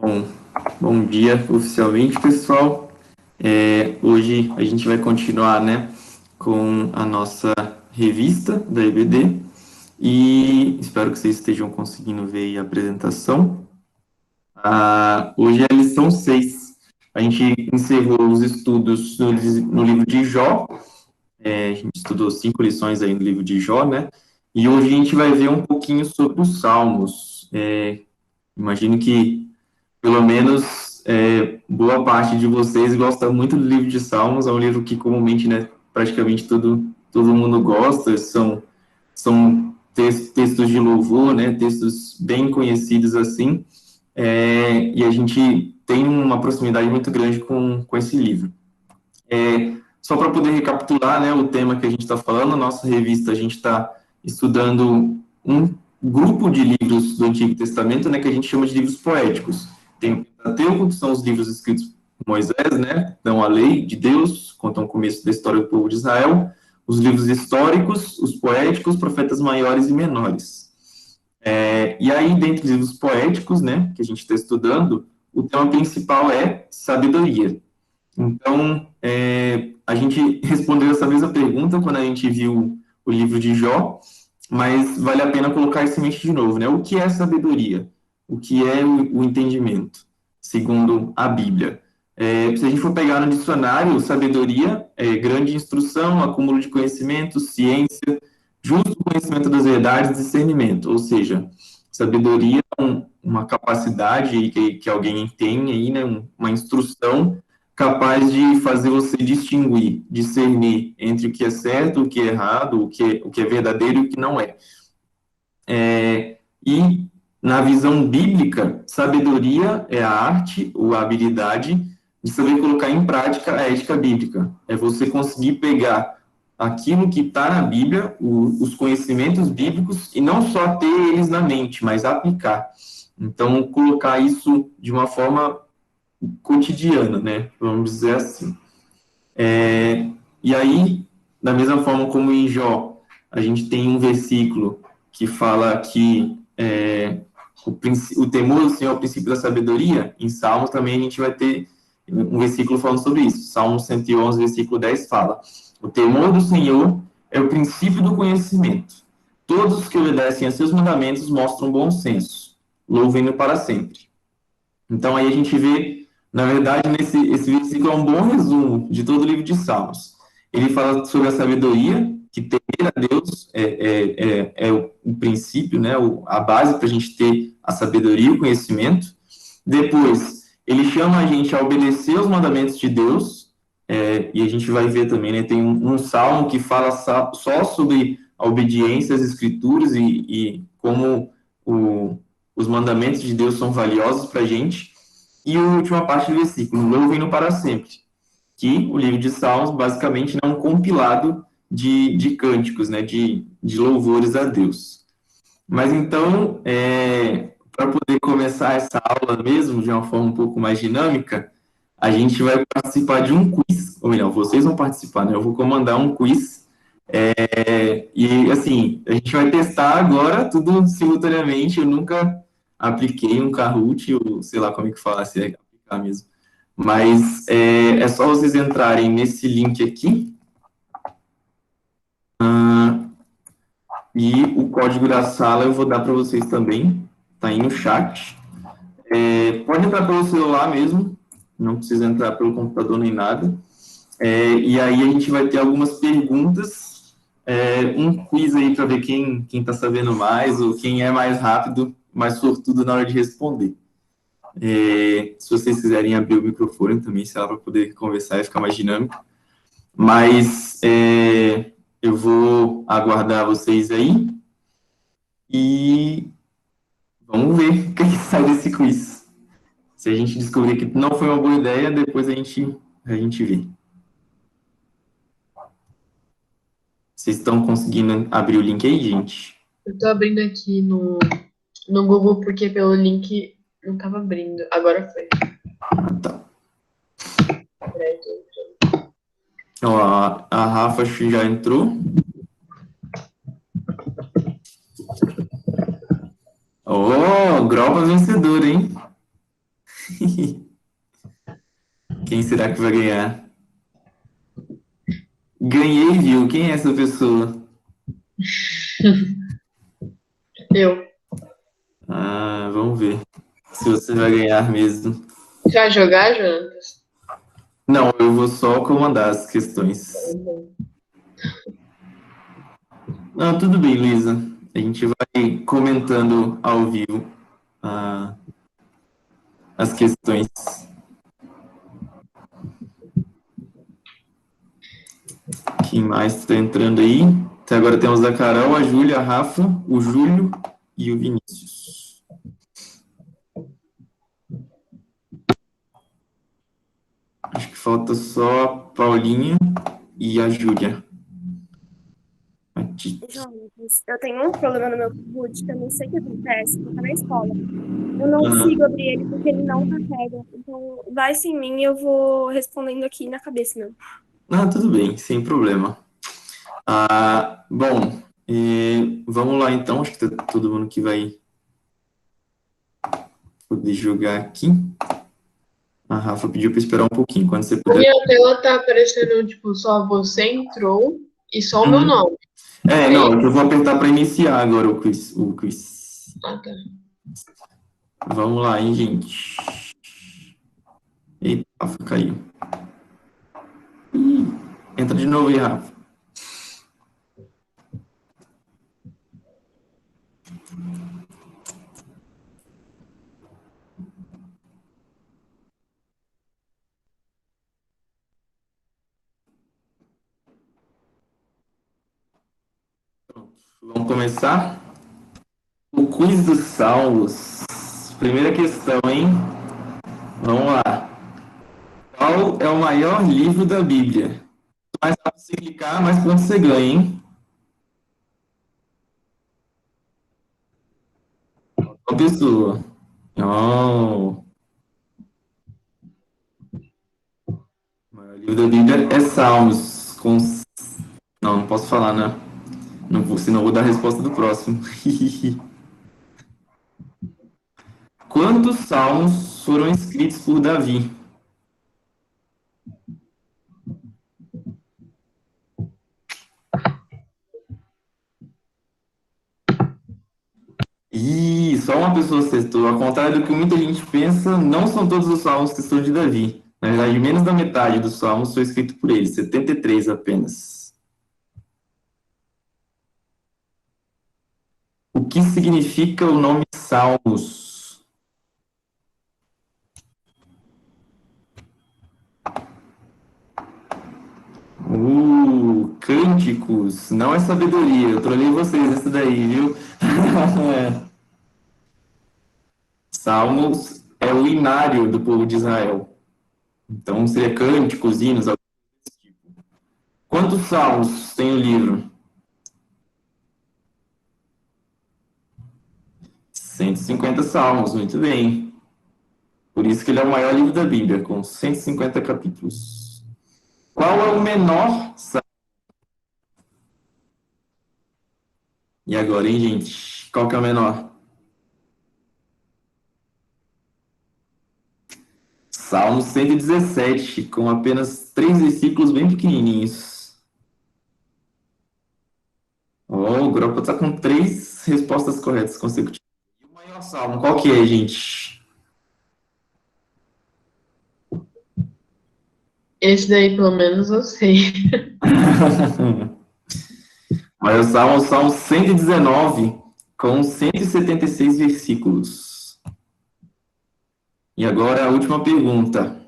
Bom, bom dia oficialmente, pessoal. Hoje a gente vai continuar, né, com a nossa revista da EBD e espero que vocês estejam conseguindo ver aí a apresentação. Hoje é a lição 6. A gente encerrou os estudos no livro de Jó. A gente estudou 5 lições aí no livro de Jó, né? E hoje a gente vai ver um pouquinho sobre os Salmos. Imagino que pelo menos boa parte de vocês gosta muito do livro de Salmos. É um livro que comumente, né, praticamente todo mundo gosta. São textos de louvor, né, textos bem conhecidos assim, e a gente tem uma proximidade muito grande com esse livro. Só para poder recapitular, né, o tema que a gente está falando, na nossa revista a gente está estudando um grupo de livros do Antigo Testamento, né, que a gente chama de livros poéticos. Tem o Pentateuco, que são os livros escritos por Moisés, né, dão a lei de Deus, contam o começo da história do povo de Israel. Os livros históricos, os poéticos, profetas maiores e menores. E aí, dentre os livros poéticos, né, que a gente está estudando, o tema principal é sabedoria. Então, a gente respondeu essa mesma pergunta quando a gente viu o livro de Jó, mas vale a pena colocar isso em mente de novo, né? O que é sabedoria? O que é o entendimento, segundo a Bíblia? Se a gente for pegar no dicionário, sabedoria é grande instrução, acúmulo de conhecimento, ciência, justo conhecimento das verdades, discernimento. Ou seja, sabedoria é uma capacidade que alguém tem aí, né? Uma instrução capaz de fazer você distinguir, discernir entre o que é certo, o que é errado, o que é verdadeiro e o que não é. E, na visão bíblica, sabedoria é a arte ou a habilidade de saber colocar em prática a ética bíblica. É você conseguir pegar aquilo que está na Bíblia, os conhecimentos bíblicos, e não só ter eles na mente, mas aplicar. Então, colocar isso de uma forma cotidiana, né? Vamos dizer assim. E aí, da mesma forma como em Jó, a gente tem um versículo que fala que o temor do Senhor é o princípio da sabedoria. Em Salmos também a gente vai ter um versículo falando sobre isso. Salmo 111, versículo 10 fala: o temor do Senhor é o princípio do conhecimento. Todos os que obedecem a seus mandamentos mostram bom senso. Louvem-no para sempre. Então aí a gente vê, na verdade, esse versículo é um bom resumo de todo o livro de Salmos. Ele fala sobre a sabedoria, que temer a Deus é o princípio, né, a base para a gente ter a sabedoria e o conhecimento. Depois, ele chama a gente a obedecer os mandamentos de Deus, e a gente vai ver também, né, tem um salmo que fala só sobre a obediência às escrituras e como os mandamentos de Deus são valiosos para a gente. E a última parte do versículo, louvem-no para sempre, que o livro de Salmos basicamente é um compilado de cânticos, né, de louvores a Deus. Mas então, para poder começar essa aula mesmo, de uma forma um pouco mais dinâmica, a gente vai participar de um quiz, ou melhor, vocês vão participar, né? Eu vou comandar um quiz, e assim, a gente vai testar agora tudo simultaneamente. Eu nunca apliquei um Kahoot, ou sei lá como é que fala, se é aplicar mesmo. Mas é só vocês entrarem nesse link aqui, e o código da sala eu vou dar para vocês também, tá aí no chat. Pode entrar pelo celular mesmo, não precisa entrar pelo computador nem nada. E aí a gente vai ter algumas perguntas, um quiz aí para ver quem está sabendo mais, ou quem é mais rápido, mais sortudo na hora de responder. Se vocês quiserem abrir o microfone também, sei lá, para poder conversar e ficar mais dinâmico. Mas eu vou aguardar vocês aí e vamos ver o que sai desse quiz. Se a gente descobrir que não foi uma boa ideia, depois a gente vê. Vocês estão conseguindo abrir o link aí, gente? Eu tô abrindo aqui no Google porque pelo link não tava abrindo. Agora foi. Tá. Peraí, Ó, a Rafa já entrou. Ó, Groba vencedor, hein? Quem será que vai ganhar? Ganhei, viu? Quem é essa pessoa? Eu. Ah, vamos ver se você vai ganhar mesmo. Você vai jogar, Jonas? Não, eu vou só comandar as questões. Não, tudo bem, Luísa. A gente vai comentando ao vivo ah, as questões. Quem mais está entrando aí? Até agora temos a Carol, a Júlia, a Rafa, o Júlio e o Vinícius. Acho que falta só a Paulinha e a Júlia. Jonas, eu tenho um problema no meu boot que eu não sei o que acontece, porque tá na escola. Eu não Aham. consigo abrir ele porque ele não carrega. Então, vai sem mim e eu vou respondendo aqui na cabeça mesmo. Ah, tudo bem, sem problema. Bom, vamos lá então. Acho que tá todo mundo que vai poder jogar aqui. A Rafa pediu para esperar um pouquinho, quando você A puder. minha tela tá aparecendo, tipo, só você entrou e só o meu nome. Não, é que eu vou apertar para iniciar agora o quiz. Ah, tá. Vamos lá, hein, gente. Eita, Rafa caiu. Ih, entra de novo aí, Rafa. Pronto, vamos começar? O quiz dos Salmos. Primeira questão, hein? Vamos lá. Qual é o maior livro da Bíblia? Mais rápido você clicar, mais pontos você ganha, hein? Uma pessoa. Oh. O maior livro da Bíblia é Salmos. Não, não posso falar, né? Não vou, senão eu vou dar a resposta do próximo. Quantos salmos foram escritos por Davi? Ih, só uma pessoa acertou. Ao contrário do que muita gente pensa, não são todos os salmos que são de Davi. Na verdade, menos da metade dos salmos foi escrito por ele, 73 apenas. O que significa o nome Salmos? Cânticos. Não é sabedoria. Eu trolei vocês essa daí, viu? Salmos é o inário do povo de Israel. Então, seria cânticos, hinos, algo desse tipo. Quantos salmos tem o livro? 150 salmos, muito bem. Por isso que ele é o maior livro da Bíblia, com 150 capítulos. Qual é o menor salmo? E agora, hein, gente? Qual que é o menor? Salmo 117, com apenas 3 versículos bem pequenininhos. O Gropa está com 3 respostas corretas consecutivas. E o maior salmo, qual que é, gente? Esse daí, pelo menos, eu sei. Maior salmo é o Salmo 119, com 176 versículos. E agora a última pergunta.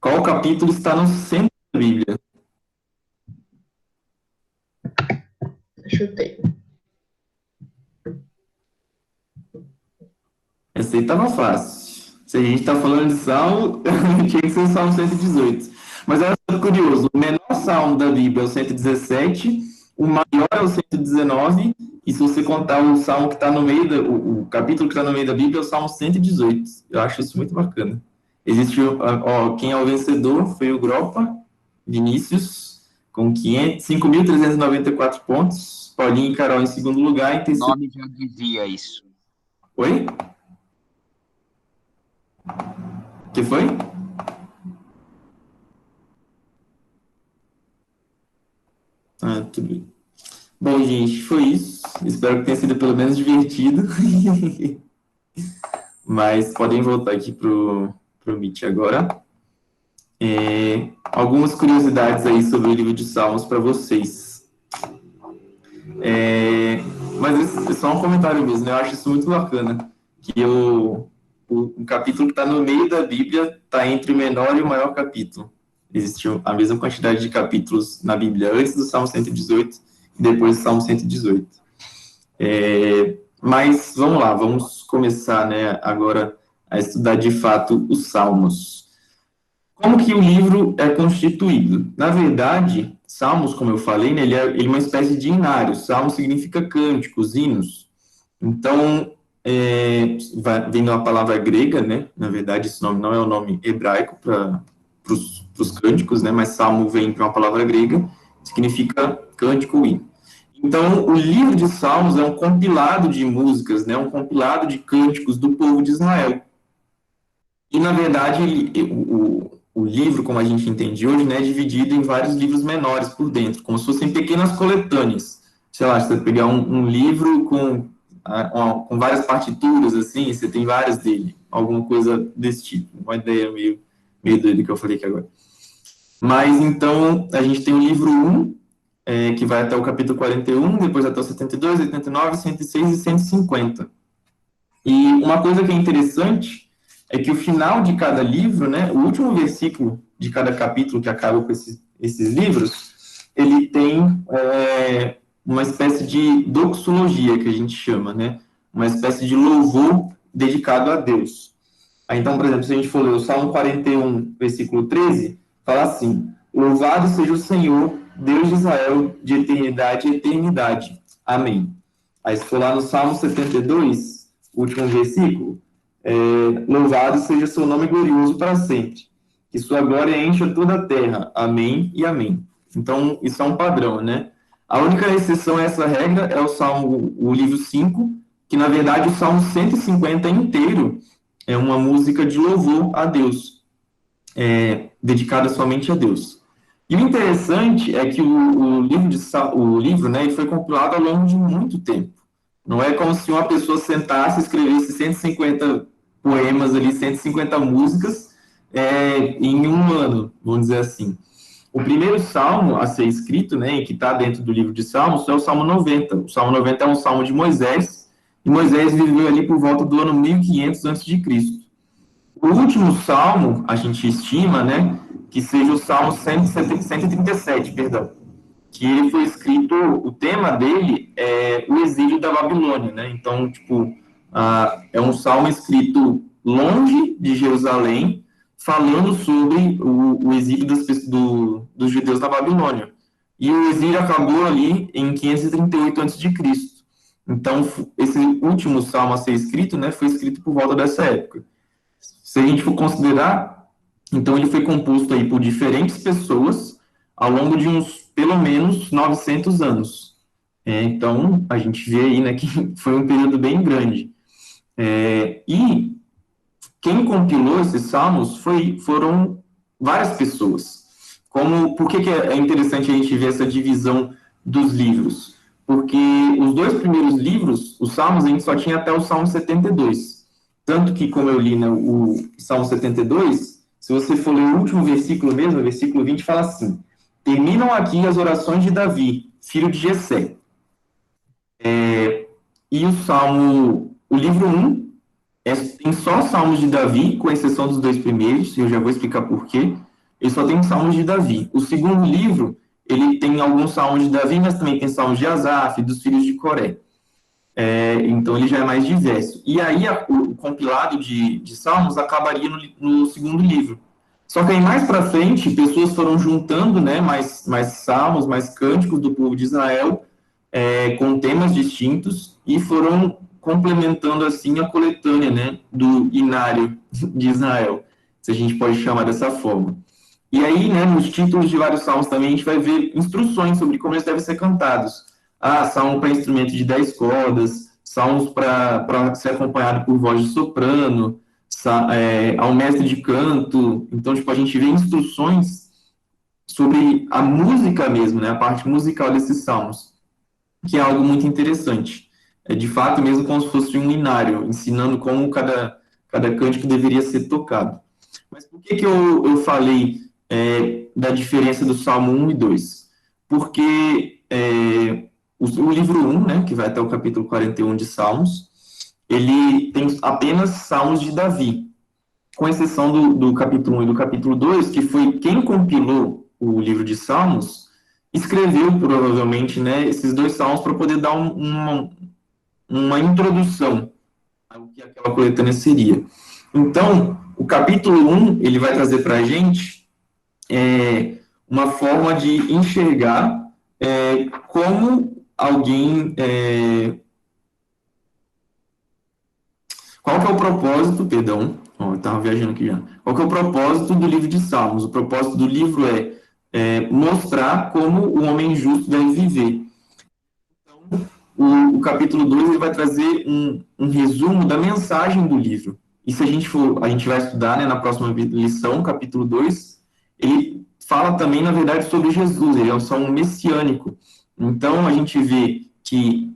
Qual capítulo está no centro da Bíblia? Chutei. Essa aí estava fácil. Se a gente está falando de salmo, tinha que ser o Salmo 118. Mas olha só curioso, o menor salmo da Bíblia é o 117, o maior é o 119, e se você contar o salmo que está no meio, o capítulo que está no meio da Bíblia é o Salmo 118. Eu acho isso muito bacana. Existe, quem é o vencedor foi o Gropa, Vinícius, com 5.394 pontos, Paulinho e Carol em segundo lugar. O nome já dizia isso. Oi? Que foi? Ah, tudo bem. Bom, gente, foi isso. Espero que tenha sido pelo menos divertido. Mas podem voltar aqui pro Meet agora. Algumas curiosidades aí sobre o livro de Salmos para vocês. Mas esse é só um comentário mesmo, né? Eu acho isso muito bacana. Que o capítulo que está no meio da Bíblia está entre o menor e o maior capítulo. Existe a mesma quantidade de capítulos na Bíblia antes do Salmo 118 e depois do Salmo 118. Mas vamos lá, vamos começar, né, agora a estudar de fato os Salmos. Como que o livro é constituído? Na verdade, Salmos, como eu falei, né, ele é uma espécie de inário. Salmo significa cânticos, hinos. Então, vem de uma palavra grega, né? Na verdade, esse nome não é o nome hebraico para os cânticos, né? Mas Salmo vem de uma palavra grega, significa cântico, hino. Então, o livro de Salmos é um compilado de músicas, né? Um compilado de cânticos do povo de Israel. E, na verdade, o livro, como a gente entende hoje, né, é dividido em vários livros menores por dentro, como se fossem pequenas coletâneas. Sei lá, se você pegar um livro com várias partituras, assim, você tem várias dele, alguma coisa desse tipo. Uma ideia meio doida que eu falei aqui agora. Mas, então, a gente tem o livro 1, que vai até o capítulo 41, depois até o 72, 89, 106 e 150. E uma coisa que é interessante é que o final de cada livro, né, o último versículo de cada capítulo que acaba com esses livros, ele tem uma espécie de doxologia, que a gente chama, né, uma espécie de louvor dedicado a Deus. Então, por exemplo, se a gente for ler o Salmo 41, versículo 13, fala assim: louvado seja o Senhor, Deus de Israel, de eternidade a eternidade. Amém. Aí, se for lá no Salmo 72, último versículo, louvado seja seu nome glorioso para sempre, que sua glória encha toda a terra. Amém e amém. Então, isso é um padrão, né? A única exceção a essa regra é o livro 5, que, na verdade, o Salmo 150 inteiro é uma música de louvor a Deus, dedicada somente a Deus. E o interessante é que o livro, né, ele foi compilado ao longo de muito tempo. Não é como se uma pessoa sentasse e escrevesse 150 poemas ali, 150 músicas em um ano, vamos dizer assim. O primeiro salmo a ser escrito, né, que está dentro do livro de Salmos, é o Salmo 90. O Salmo 90 é um salmo de Moisés, e Moisés viveu ali por volta do ano 1500 a.C. O último salmo, a gente estima, né, que seja o Salmo 137, perdão, que ele foi escrito, o tema dele é o exílio da Babilônia, né? Então, tipo, é um salmo escrito longe de Jerusalém, falando sobre o exílio dos judeus da Babilônia. E o exílio acabou ali em 538 a.C. Então, esse último salmo a ser escrito, né, foi escrito por volta dessa época. Se a gente for considerar, então ele foi composto aí por diferentes pessoas ao longo de pelo menos 900 anos. Então, a gente vê aí, né, que foi um período bem grande. E quem compilou esses salmos foram várias pessoas. Por que é interessante a gente ver essa divisão dos livros? Porque os dois primeiros livros, os salmos, a gente só tinha até o Salmo 72. Tanto que, como eu li, né, o Salmo 72, se você for ler o último versículo mesmo, o versículo 20, fala assim: terminam aqui as orações de Davi, filho de Jessé. E o livro 1, tem só salmos de Davi, com exceção dos dois primeiros, e eu já vou explicar por quê. Ele só tem salmos de Davi. O segundo livro, ele tem alguns salmos de Davi, mas também tem salmos de Asaf, dos filhos de Coré. Então, ele já é mais diverso. E aí, o compilado de salmos acabaria no segundo livro. Só que aí, mais para frente, pessoas foram juntando, né, mais salmos, mais cânticos do povo de Israel, com temas distintos, e foram complementando, assim, a coletânea, né, do inário de Israel, se a gente pode chamar dessa forma. E aí, né, nos títulos de vários salmos também, a gente vai ver instruções sobre como eles devem ser cantados. Salmo para instrumento de 10 cordas, salmos para ser acompanhado por voz de soprano, ao mestre de canto. Então, tipo, a gente vê instruções sobre a música mesmo, né, a parte musical desses salmos, que é algo muito interessante. É de fato mesmo como se fosse um inário, ensinando como cada cântico deveria ser tocado. Mas por que eu falei da diferença do Salmo 1 e 2? Porque o livro 1, né, que vai até o capítulo 41 de Salmos, ele tem apenas salmos de Davi, com exceção do capítulo 1 e do capítulo 2, que foi quem compilou o livro de Salmos, escreveu provavelmente, né, esses dois salmos para poder dar uma introdução ao que aquela coletânea seria. Então, o capítulo 1, ele vai trazer para a gente uma forma de enxergar como alguém... qual que é o propósito, perdão, eu estava viajando aqui já. Qual que é o propósito do livro de Salmos? O propósito do livro é mostrar como o homem justo deve viver. Então, o capítulo 2 ele vai trazer um resumo da mensagem do livro. E se a gente vai estudar, né, na próxima lição, capítulo 2, ele fala também, na verdade, sobre Jesus, ele é um salmo messiânico. Então, a gente vê que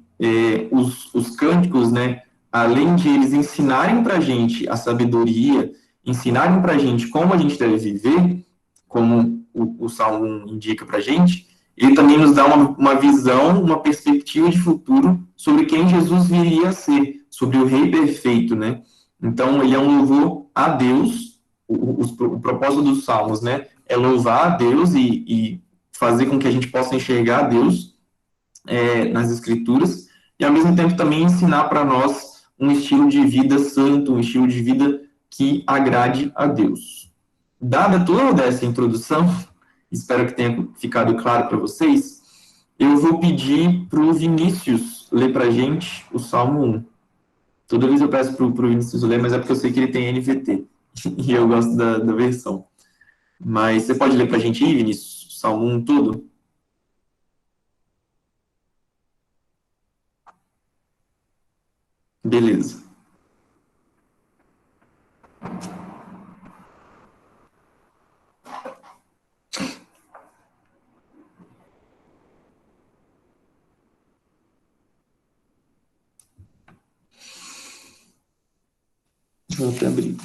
os cânticos, né, além de eles ensinarem para a gente a sabedoria, ensinarem para a gente como a gente deve viver, como o Salmo 1 indica para a gente, ele também nos dá uma visão, uma perspectiva de futuro sobre quem Jesus viria a ser, sobre o Rei perfeito, né? Então, ele é um louvor a Deus, o propósito dos Salmos, né? É louvar a Deus e fazer com que a gente possa enxergar a Deus nas Escrituras, e ao mesmo tempo também ensinar para nós um estilo de vida santo, um estilo de vida que agrade a Deus. Dada toda essa introdução, espero que tenha ficado claro para vocês, eu vou pedir para o Vinícius ler para a gente o Salmo 1. Toda vez eu peço para o Vinícius ler, mas é porque eu sei que ele tem NVT, e eu gosto da versão. Mas você pode ler para a gente aí, Vinícius, o Salmo 1 todo? Beleza. Vou até abrir.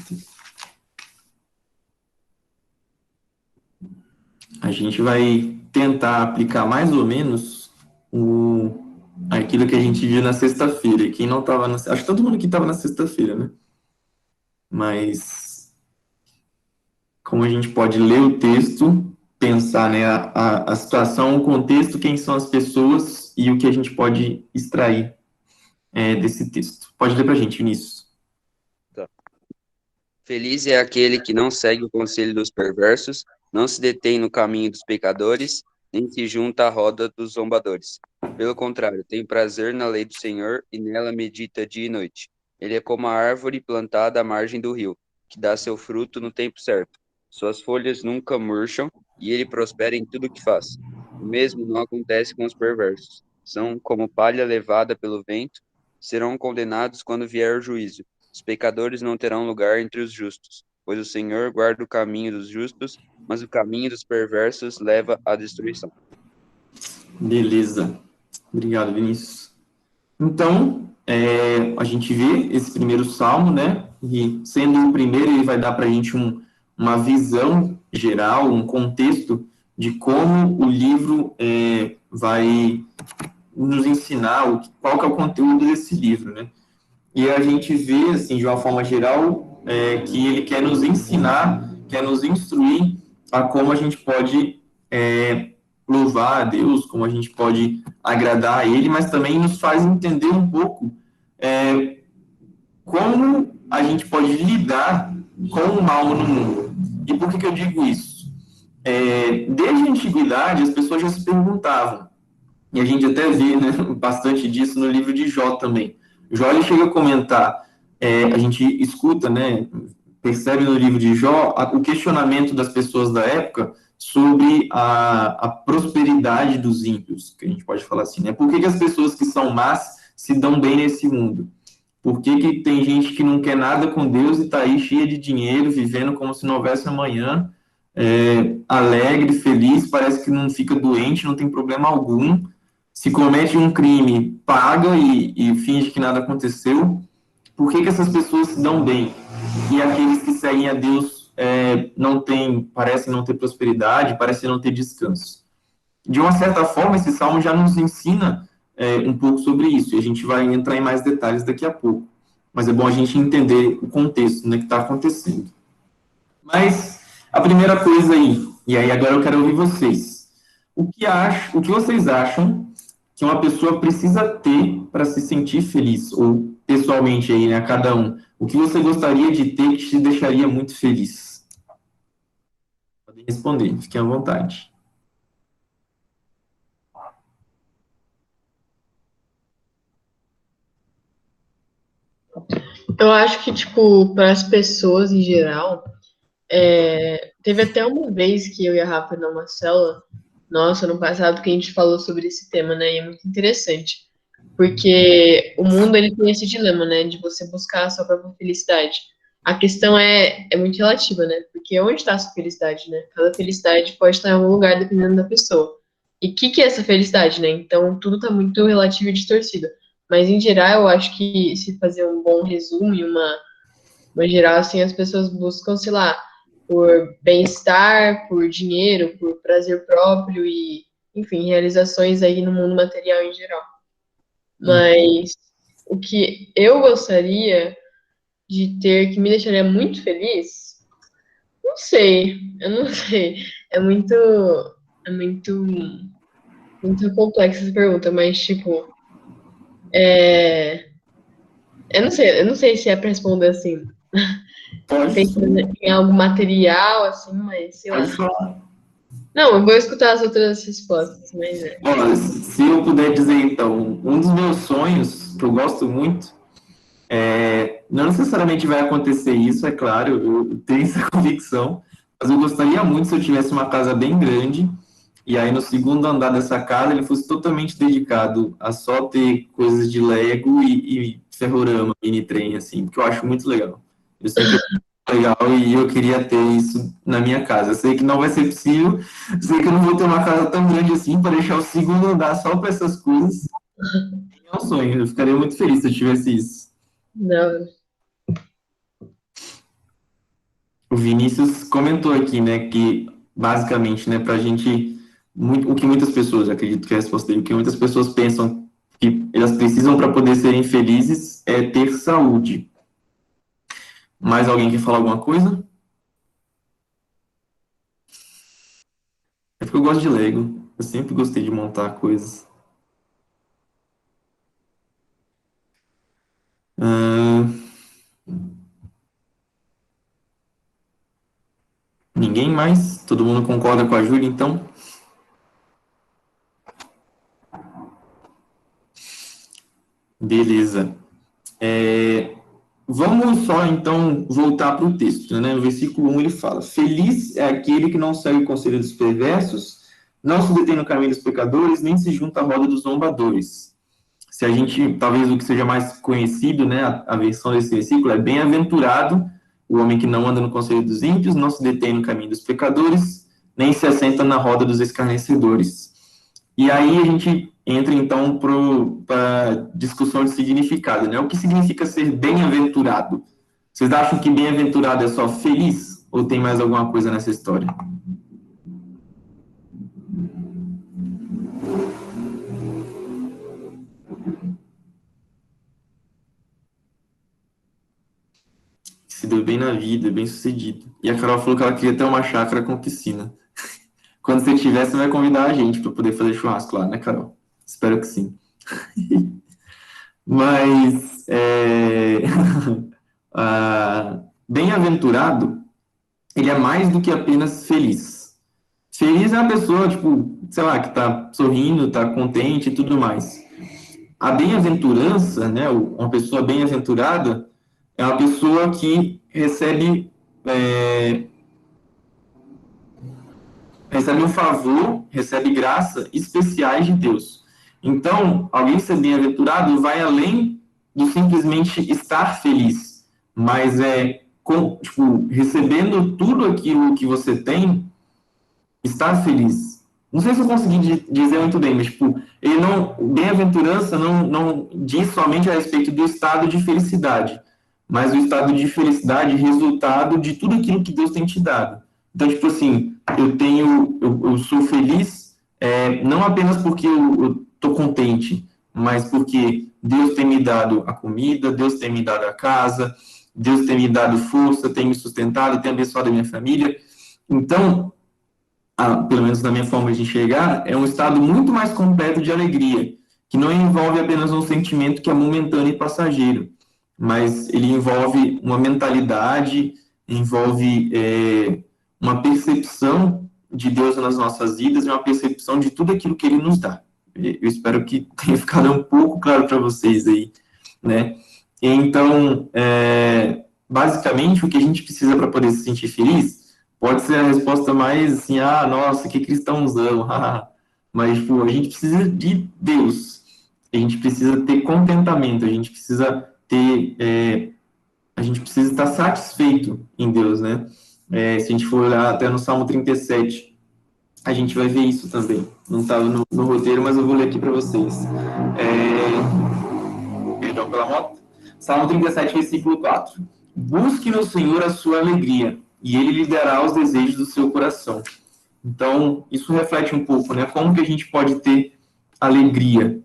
A gente vai tentar aplicar mais ou menos aquilo que a gente viu na sexta-feira. Quem não estava acho que todo mundo aqui estava na sexta-feira, né? Mas como a gente pode ler o texto, pensar, né, a situação, o contexto, quem são as pessoas e o que a gente pode extrair desse texto. Pode ler para a gente, Vinícius. Tá. Feliz é aquele que não segue o conselho dos perversos, não se detém no caminho dos pecadores, nem se junta à roda dos zombadores. Pelo contrário, tem prazer na lei do Senhor e nela medita dia e noite. Ele é como a árvore plantada à margem do rio, que dá seu fruto no tempo certo. Suas folhas nunca murcham e ele prospera em tudo o que faz. O mesmo não acontece com os perversos. São como palha levada pelo vento, serão condenados quando vier o juízo. Os pecadores não terão lugar entre os justos, pois o Senhor guarda o caminho dos justos, mas o caminho dos perversos leva à destruição. Beleza. Obrigado, Vinícius. Então, a gente vê esse primeiro salmo, né? E sendo o primeiro, ele vai dar para a gente uma visão geral, um contexto de como o livro vai nos ensinar qual que é o conteúdo desse livro, né? E a gente vê, assim, de uma forma geral, que ele quer nos ensinar, quer nos instruir a como a gente pode louvar a Deus, como a gente pode agradar a Ele, mas também nos faz entender um pouco como a gente pode lidar com o mal no mundo. E por que eu digo isso? Desde a antiguidade, as pessoas já se perguntavam, e a gente até vê, né, bastante disso no livro de Jó também. Jó, ele chega a comentar, a gente escuta, né, percebe no livro de Jó o questionamento das pessoas da época sobre a prosperidade dos ímpios, que a gente pode falar assim, né? Por que as pessoas que são más se dão bem nesse mundo? Por que que tem gente que não quer nada com Deus e está aí cheia de dinheiro, vivendo como se não houvesse amanhã, alegre, feliz, parece que não fica doente, não tem problema algum. Se comete um crime, paga e finge que nada aconteceu. Por que que essas pessoas se dão bem? E aqueles que seguem a Deus parecem não ter prosperidade, parecem não ter descanso. De uma certa forma, esse salmo já nos ensina um pouco sobre isso, e a gente vai entrar em mais detalhes daqui a pouco. Mas é bom a gente entender o contexto, né, que está acontecendo. Mas a primeira coisa aí, e aí agora eu quero ouvir vocês. O que vocês acham que uma pessoa precisa ter para se sentir feliz? Ou, pessoalmente aí, né, cada um. O que você gostaria de ter que te deixaria muito feliz? Podem responder, fiquem à vontade. Eu acho que, tipo, para as pessoas em geral, teve até uma vez que eu e a Rafa numa célula, nossa, no passado, que a gente falou sobre esse tema, né? E é muito interessante. Porque o mundo, ele tem esse dilema, né? De você buscar a sua própria felicidade. A questão é muito relativa, né? Porque onde está a sua felicidade, né? Cada felicidade pode estar em algum lugar, dependendo da pessoa. E o que é essa felicidade, né? Então, tudo está muito relativo e distorcido. Mas, em geral, eu acho que se fazer um bom resumo e uma geral, assim, as pessoas buscam, sei lá, por bem-estar, por dinheiro, por prazer próprio e, enfim, realizações aí no mundo material em geral. Mas o que eu gostaria de ter, que me deixaria muito feliz, não sei, eu não sei. É muito complexa essa pergunta, mas, tipo, eu não sei se é pra responder assim, pensando em algo material, assim, mas sei lá. Pode falar. Não, eu vou escutar as outras respostas, mas Olha, se eu puder dizer, então, um dos meus sonhos, que eu gosto muito, não necessariamente vai acontecer isso, é claro, eu tenho essa convicção, mas eu gostaria muito se eu tivesse uma casa bem grande, e aí no segundo andar dessa casa ele fosse totalmente dedicado a só ter coisas de Lego e ferrorama, mini trem, assim, porque eu acho muito legal. Eu sei que é legal e eu queria ter isso na minha casa. Eu sei que não vai ser possível, eu sei que eu não vou ter uma casa tão grande assim para deixar o segundo andar só para essas coisas. É um sonho, eu ficaria muito feliz se eu tivesse isso. não. O Vinícius comentou aqui, né, que basicamente, né, pra gente, o que muitas pessoas, acredito que é a resposta dele, o que muitas pessoas pensam que elas precisam para poder serem felizes é ter saúde. Mais alguém quer falar alguma coisa? É porque eu gosto de Lego. Eu sempre gostei de montar coisas. Ninguém mais? Todo mundo concorda com a Júlia, então? Beleza. Vamos só, então, voltar para o texto, né? No versículo 1 ele fala: Feliz é aquele que não segue o conselho dos perversos, não se detém no caminho dos pecadores, nem se junta à roda dos zombadores. Se a gente, talvez o que seja mais conhecido, né, a versão desse versículo é: Bem-aventurado o homem que não anda no conselho dos ímpios, não se detém no caminho dos pecadores, nem se assenta na roda dos escarnecedores. E aí a gente entra, então, para a discussão de significado, né? O que significa ser bem-aventurado? Vocês acham que bem-aventurado é só feliz? Ou tem mais alguma coisa nessa história? Se deu bem na vida, bem sucedido. E a Carol falou que ela queria ter uma chácara com piscina. Quando você tiver, você vai convidar a gente para poder fazer churrasco lá, né, Carol? Espero que sim. Mas, bem-aventurado, ele é mais do que apenas feliz. Feliz é uma pessoa, tipo, sei lá, que tá sorrindo, tá contente e tudo mais. A bem-aventurança, né, uma pessoa bem-aventurada, é uma pessoa que recebe um favor, recebe graça especiais de Deus. Então, alguém ser bem-aventurado vai além do simplesmente estar feliz, mas tipo, recebendo tudo aquilo que você tem, estar feliz. Não sei se eu consegui dizer muito bem, mas, tipo, ele não, bem-aventurança não diz somente a respeito do estado de felicidade, mas o estado de felicidade resultado de tudo aquilo que Deus tem te dado. Então, tipo assim, eu sou feliz, não apenas porque eu tô contente, mas porque Deus tem me dado a comida, Deus tem me dado a casa, Deus tem me dado força, tem me sustentado, tem abençoado a minha família. Então, pelo menos na minha forma de enxergar, é um estado muito mais completo de alegria, que não envolve apenas um sentimento que é momentâneo e passageiro, mas ele envolve uma mentalidade, envolve uma percepção de Deus nas nossas vidas e uma percepção de tudo aquilo que Ele nos dá. Eu espero que tenha ficado um pouco claro para vocês aí, né? Então, basicamente, o que a gente precisa para poder se sentir feliz pode ser a resposta mais assim, nossa, que cristãozão, mas, pô, a gente precisa de Deus, a gente precisa ter contentamento, a gente precisa estar satisfeito em Deus, né? Se a gente for olhar até no Salmo 37, a gente vai ver isso também. Não estava no roteiro, mas eu vou ler aqui para vocês. Perdão pela moto. Salmo 37, versículo 4. Busque no Senhor a sua alegria, e Ele lhe dará os desejos do seu coração. Então, isso reflete um pouco, né? Como que a gente pode ter alegria,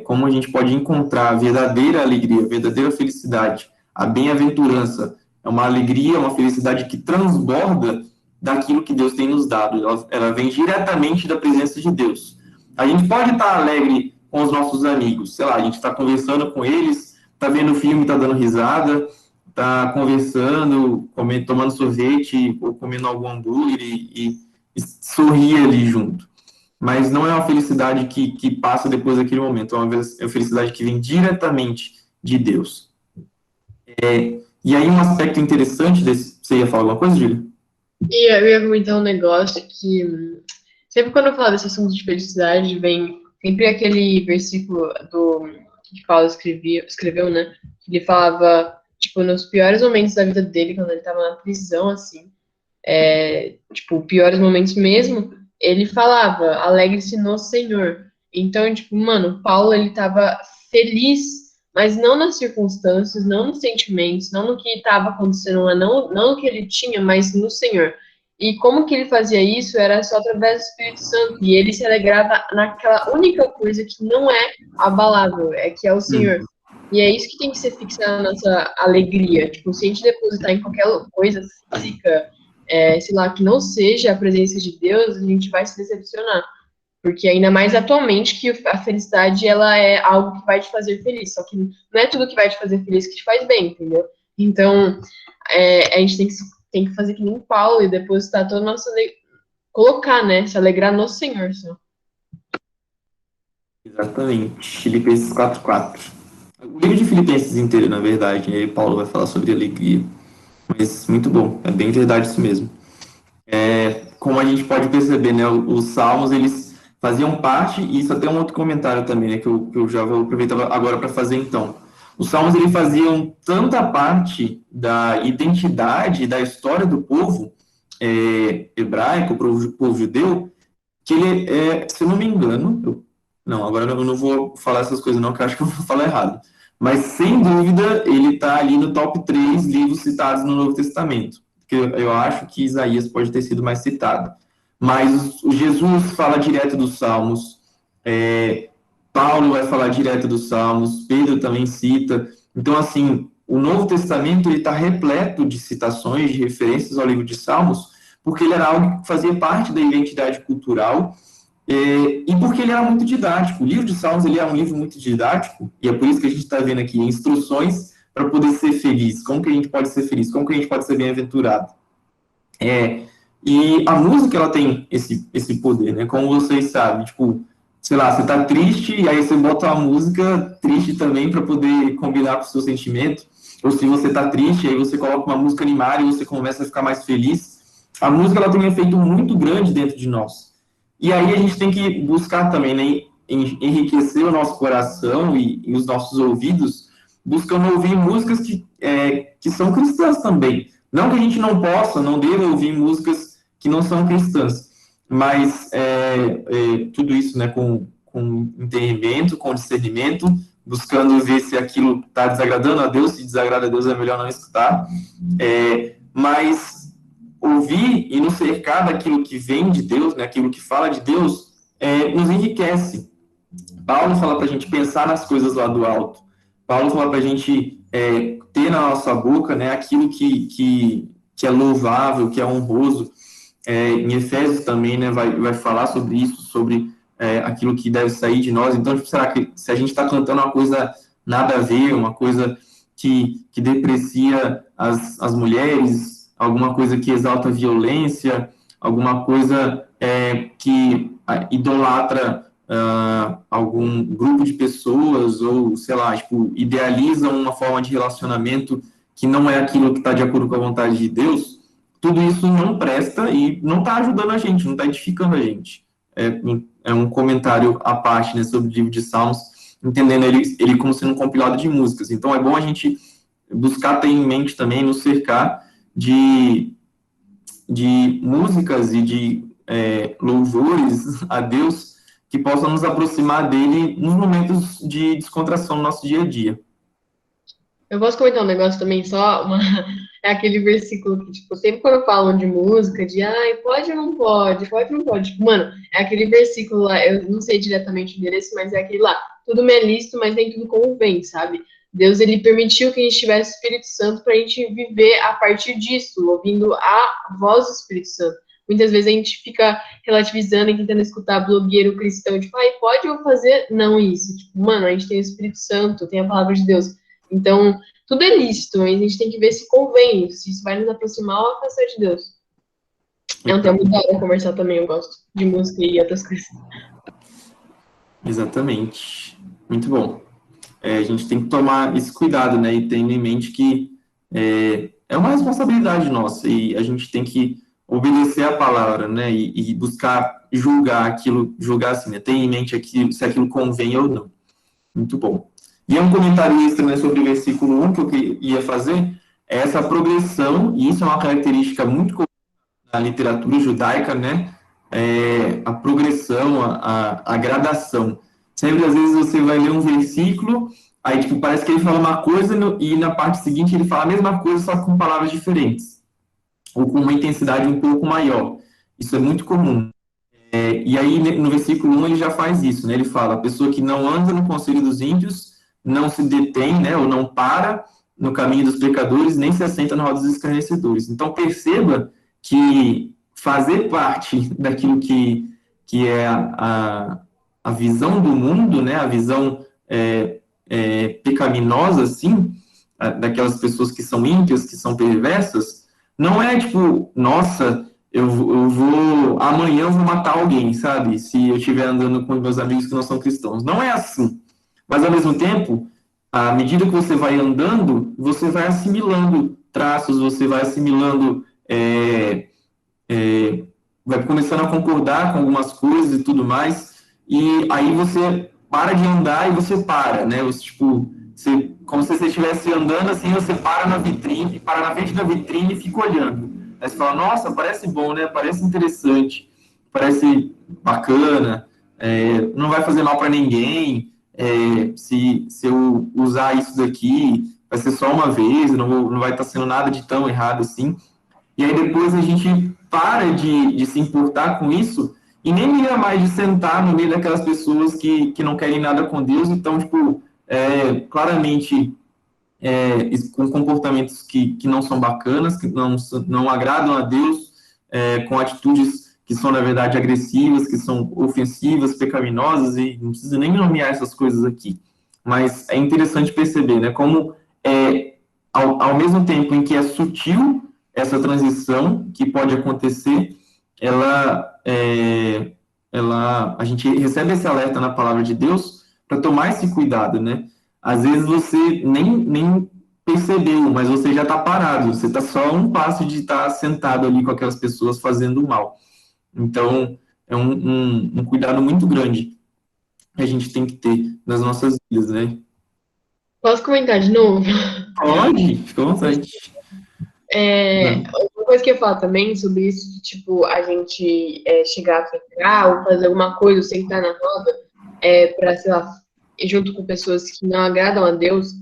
como a gente pode encontrar a verdadeira alegria, a verdadeira felicidade, a bem-aventurança. É uma alegria, uma felicidade que transborda daquilo que Deus tem nos dado. Ela vem diretamente da presença de Deus. A gente pode estar alegre com os nossos amigos, sei lá, a gente está conversando com eles, está vendo filme, está dando risada, está conversando, tomando sorvete ou comendo algum hambúrguer e sorrir ali junto. Mas não é uma felicidade que passa depois daquele momento, é uma felicidade que vem diretamente de Deus. E aí um aspecto interessante desse... Você ia falar alguma coisa, Júlia? Eu ia comentar um negócio que sempre quando eu falo desse assunto de felicidade, vem sempre aquele versículo que Paulo escreveu, né? Que ele falava, tipo, nos piores momentos da vida dele, quando ele estava na prisão, assim, tipo, piores momentos mesmo, ele falava, alegre-se no Senhor. Então, tipo, mano, Paulo, ele estava feliz, mas não nas circunstâncias, não nos sentimentos, não no que estava acontecendo lá, não no que ele tinha, mas no Senhor. E como que ele fazia isso? Era só através do Espírito Santo. E ele se alegrava naquela única coisa que não é abalável, que é o Senhor. E é isso que tem que ser fixado na nossa alegria. Tipo, se a gente depositar em qualquer coisa física, sei lá, que não seja a presença de Deus, a gente vai se decepcionar. Porque ainda mais atualmente que a felicidade, ela é algo que vai te fazer feliz. Só que não é tudo que vai te fazer feliz que te faz bem, entendeu? Então, a gente tem que fazer que nem Paulo e depositar toda a nossa... Colocar, né? Se alegrar no Senhor, só. Exatamente. Filipenses 4:4. O livro de Filipenses inteiro, na verdade, aí Paulo vai falar sobre alegria. Mas muito bom, é bem verdade isso mesmo. Como a gente pode perceber, né, os salmos, eles faziam parte, e isso até um outro comentário também, né, que eu já vou aproveitar agora para fazer então. Os salmos, eles faziam tanta parte da identidade, da história do povo hebraico, povo judeu, que ele, se eu não me engano, agora eu não vou falar essas coisas não, que eu acho que eu vou falar errado, mas sem dúvida ele está ali no top 3 livros citados no Novo Testamento, porque eu acho que Isaías pode ter sido mais citado, mas o Jesus fala direto dos Salmos, Paulo vai falar direto dos Salmos, Pedro também cita, então assim, o Novo Testamento está repleto de citações, de referências ao livro de Salmos, porque ele era algo que fazia parte da identidade cultural, e porque ele era muito didático. O livro de Salmos ele é um livro muito didático, e é por isso que a gente está vendo aqui instruções para poder ser feliz. Como que a gente pode ser feliz? Como que a gente pode ser bem-aventurado? E a música, ela tem esse poder, né? Como vocês sabem, tipo, sei lá, você tá triste, e aí você bota uma música triste também para poder combinar com o seu sentimento. Ou se você tá triste, aí você coloca uma música animada e você começa a ficar mais feliz. A música, ela tem um efeito muito grande dentro de nós. E aí a gente tem que buscar também, né, enriquecer o nosso coração e os nossos ouvidos buscando ouvir músicas que são cristãs também. Não que a gente não possa, não deva ouvir músicas que não são cristãs, mas tudo isso, né, com entendimento, com discernimento, buscando ver se aquilo está desagradando a Deus, se desagrada a Deus é melhor não escutar, mas ouvir e nos cercar daquilo que vem de Deus, né, aquilo que fala de Deus, nos enriquece. Paulo fala para a gente pensar nas coisas lá do alto. Paulo fala para a gente ter na nossa boca, né, aquilo que é louvável, que é honroso. Em Efésios também, né, vai falar sobre isso, sobre aquilo que deve sair de nós. Então, tipo, será que se a gente está cantando uma coisa nada a ver, uma coisa que deprecia as mulheres, alguma coisa que exalta a violência, alguma coisa que idolatra algum grupo de pessoas, ou, sei lá, tipo, idealizam uma forma de relacionamento que não é aquilo que está de acordo com a vontade de Deus, tudo isso não presta e não está ajudando a gente, não está edificando a gente. É um comentário à parte, né, sobre o livro de Salmos, entendendo ele como sendo um compilado de músicas. Então, é bom a gente buscar ter em mente também, nos cercar de músicas e de louvores a Deus que possam nos aproximar dele nos momentos de descontração no nosso dia a dia. Eu posso comentar um negócio também, é aquele versículo que, tipo, sempre quando falam de música, pode ou não pode, pode ou não pode. Tipo, mano, é aquele versículo lá, eu não sei diretamente o endereço, mas é aquele lá, tudo me é lícito, mas nem tudo convém, sabe? Deus, ele permitiu que a gente tivesse o Espírito Santo para a gente viver a partir disso, ouvindo a voz do Espírito Santo. Muitas vezes a gente fica relativizando e tentando escutar blogueiro cristão, tipo, pode eu fazer? Não isso. Tipo, mano, a gente tem o Espírito Santo, tem a palavra de Deus. Então, tudo é lícito, mas a gente tem que ver se convém, se isso vai nos aproximar ou afastar de Deus. É um tema muito bom conversar também, eu gosto de música e outras coisas. Exatamente. Muito bom. A gente tem que tomar esse cuidado, né, e tendo em mente que é uma responsabilidade nossa, e a gente tem que obedecer a palavra, né, e buscar julgar assim, né, ter em mente se aquilo convém ou não. Muito bom. E um comentário extra, né, sobre o versículo 1 que eu ia fazer, é essa progressão, e isso é uma característica muito comum na literatura judaica, né, a progressão, a gradação. Sempre, às vezes, você vai ler um versículo, aí, tipo, parece que ele fala uma coisa e na parte seguinte ele fala a mesma coisa, só com palavras diferentes, ou com uma intensidade um pouco maior. Isso é muito comum. E aí, no versículo 1, ele já faz isso, né? Ele fala, a pessoa que não anda no conselho dos ímpios, não se detém, né, ou não para no caminho dos pecadores, nem se assenta na roda dos escarnecedores. Então, perceba que fazer parte daquilo que é a visão do mundo, né, a visão pecaminosa, assim, daquelas pessoas que são ímpias, que são perversas, não é tipo, nossa, eu vou, amanhã eu vou matar alguém, sabe? Se eu estiver andando com meus amigos que não são cristãos. Não é assim. Mas, ao mesmo tempo, à medida que você vai andando, você vai assimilando traços, você vai assimilando, vai começando a concordar com algumas coisas e tudo mais, e aí você para de andar e você para, né? Você, tipo, como se você estivesse andando assim, você para na vitrine, para na frente da vitrine e fica olhando. Aí você fala, nossa, parece bom, né? Parece interessante, parece bacana, não vai fazer mal para ninguém, se eu usar isso daqui, vai ser só uma vez, não vai estar sendo nada de tão errado assim. E aí depois a gente para de se importar com isso e nem liga mais de sentar no meio daquelas pessoas que não querem nada com Deus, então, tipo, claramente com comportamentos que não são bacanas, que não agradam a Deus, com atitudes que são, na verdade, agressivas, que são ofensivas, pecaminosas, e não precisa nem nomear essas coisas aqui. Mas é interessante perceber, né, como ao mesmo tempo em que é sutil essa transição que pode acontecer, a gente recebe esse alerta na palavra de Deus para tomar esse cuidado, né? Às vezes você nem percebeu, mas você já está parado, você está só a um passo de estar sentado ali com aquelas pessoas fazendo mal. Então, é um cuidado muito grande que a gente tem que ter nas nossas vidas, né? Posso comentar de novo? Pode, fica à vontade. Uma coisa que eu falo também sobre isso, de, tipo, a gente chegar a pecar ou fazer alguma coisa, ou sentar na roda, para, sei lá, junto com pessoas que não agradam a Deus,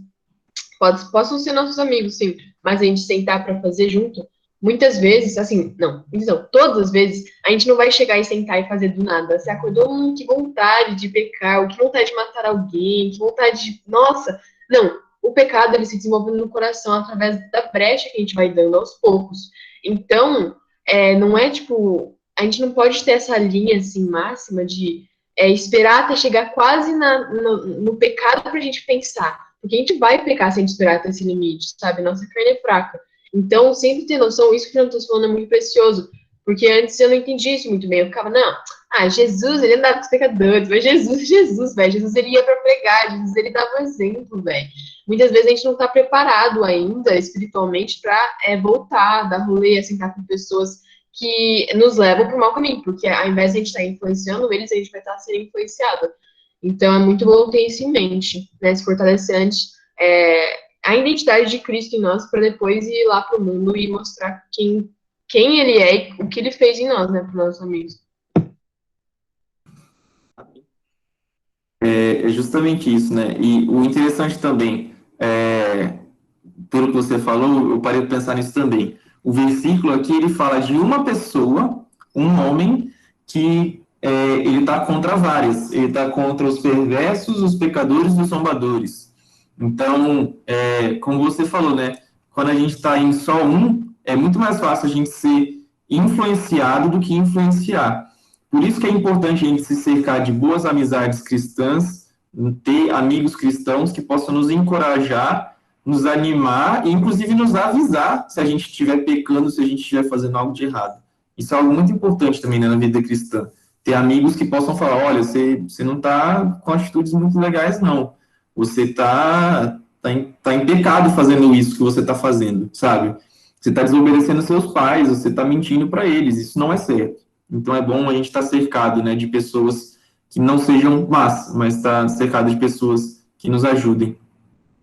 possam ser nossos amigos, sim, mas a gente sentar para fazer junto, muitas vezes, assim, não, todas as vezes, a gente não vai chegar e sentar e fazer do nada. Você acordou, que vontade de pecar, ou que vontade de matar alguém, que vontade de. Nossa! Não, o pecado ele se desenvolve no coração através da brecha que a gente vai dando aos poucos. Então, não é tipo. A gente não pode ter essa linha assim máxima de esperar até chegar quase no pecado para a gente pensar. Porque a gente vai pecar se a gente esperar até esse limite, sabe? Nossa carne é fraca. Então, sempre ter noção, isso que eu estou falando é muito precioso. Porque antes eu não entendia isso muito bem. Eu ficava, não, Jesus, ele andava com os pecadores, mas Jesus, velho. Jesus, ele ia para pregar, Jesus, ele dava exemplo, velho. Muitas vezes a gente não está preparado ainda, espiritualmente, para voltar, dar rolê, sentar com pessoas que nos levam para o mau caminho. Porque ao invés de a gente estar influenciando eles, a gente vai estar sendo influenciado. Então, é muito bom ter isso em mente, né? Se fortalecer antes a identidade de Cristo em nós, para depois ir lá para o mundo e mostrar quem ele é e o que ele fez em nós, né? Para os nossos amigos. É justamente isso, né? E o interessante também, pelo que você falou, eu parei de pensar nisso também. O versículo aqui, ele fala de uma pessoa, um homem, que ele está contra várias. Ele está contra os perversos, os pecadores e os zombadores. Então, como você falou, né? Quando a gente está em só um, é muito mais fácil a gente ser influenciado do que influenciar. Por isso que é importante a gente se cercar de boas amizades cristãs, ter amigos cristãos que possam nos encorajar, nos animar e, inclusive, nos avisar se a gente estiver pecando, se a gente estiver fazendo algo de errado. Isso é algo muito importante também, né, na vida cristã. Ter amigos que possam falar, olha, você não está com atitudes muito legais, não. Você está em pecado fazendo isso que você está fazendo, sabe? Você está desobedecendo seus pais, você está mentindo para eles, isso não é certo. Então é bom a gente estar cercado, né, de pessoas que não sejam más, mas estar cercado de pessoas que nos ajudem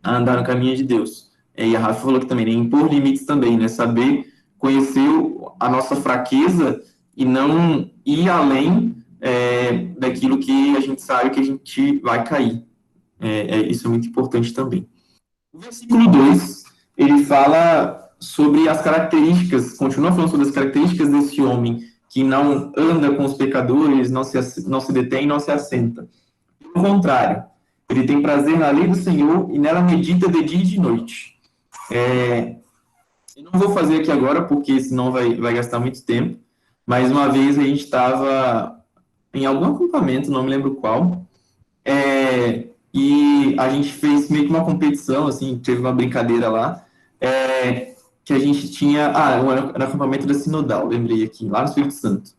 a andar no caminho de Deus. E a Rafa falou que também, né, impor limites também, né, saber conhecer a nossa fraqueza e não ir além daquilo que a gente sabe que a gente vai cair. Isso é muito importante também. O versículo 2, ele fala sobre as características, continua falando sobre as características desse homem que não anda com os pecadores, não se detém, não se assenta. Pelo contrário, ele tem prazer na lei do Senhor e nela medita de dia e de noite. Eu não vou fazer aqui agora, porque senão vai gastar muito tempo, mas uma vez a gente estava em algum acampamento, não me lembro qual, e a gente fez meio que uma competição, assim, teve uma brincadeira lá, que a gente tinha... era o acampamento da Sinodal, lembrei aqui, lá no Espírito Santo.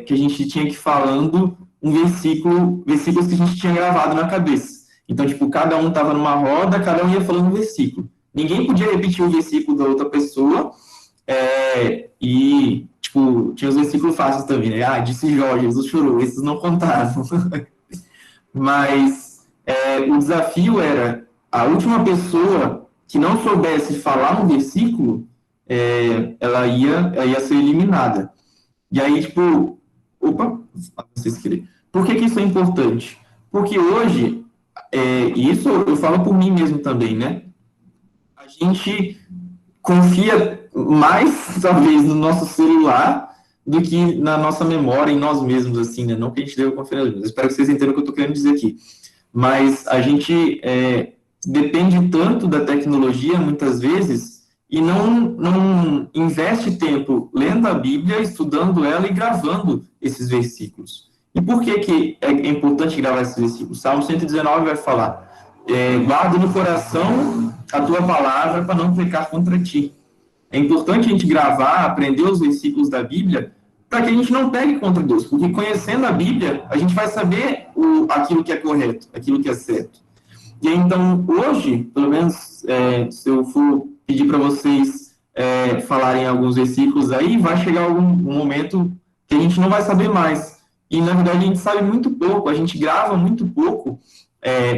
Que a gente tinha que ir falando versículos que a gente tinha gravado na cabeça. Então, tipo, cada um estava numa roda, cada um ia falando um versículo. Ninguém podia repetir o versículo da outra pessoa, e, tipo, tinha os versículos fáceis também, né? Disse Jó, Jesus chorou, esses não contavam. Mas o desafio era a última pessoa que não soubesse falar um versículo, ela ia ser eliminada. E aí, tipo, vocês querem. Por que isso é importante? Porque hoje, isso eu falo por mim mesmo também, né? A gente confia mais, talvez, no nosso celular do que na nossa memória, em nós mesmos, assim, né? Não que a gente deva confiar neles. Espero que vocês entendam o que eu estou querendo dizer aqui. Mas a gente depende tanto da tecnologia, muitas vezes, e não investe tempo lendo a Bíblia, estudando ela e gravando esses versículos. E por que é importante gravar esses versículos? Salmo 119 vai falar, guarda no coração a tua palavra para não pecar contra ti. É importante a gente gravar, aprender os versículos da Bíblia, para que a gente não pegue contra Deus, porque conhecendo a Bíblia, a gente vai saber aquilo que é correto, aquilo que é certo. E então, hoje, pelo menos, se eu for pedir para vocês falarem alguns versículos aí, vai chegar um momento que a gente não vai saber mais. E, na verdade, a gente sabe muito pouco, a gente grava muito pouco,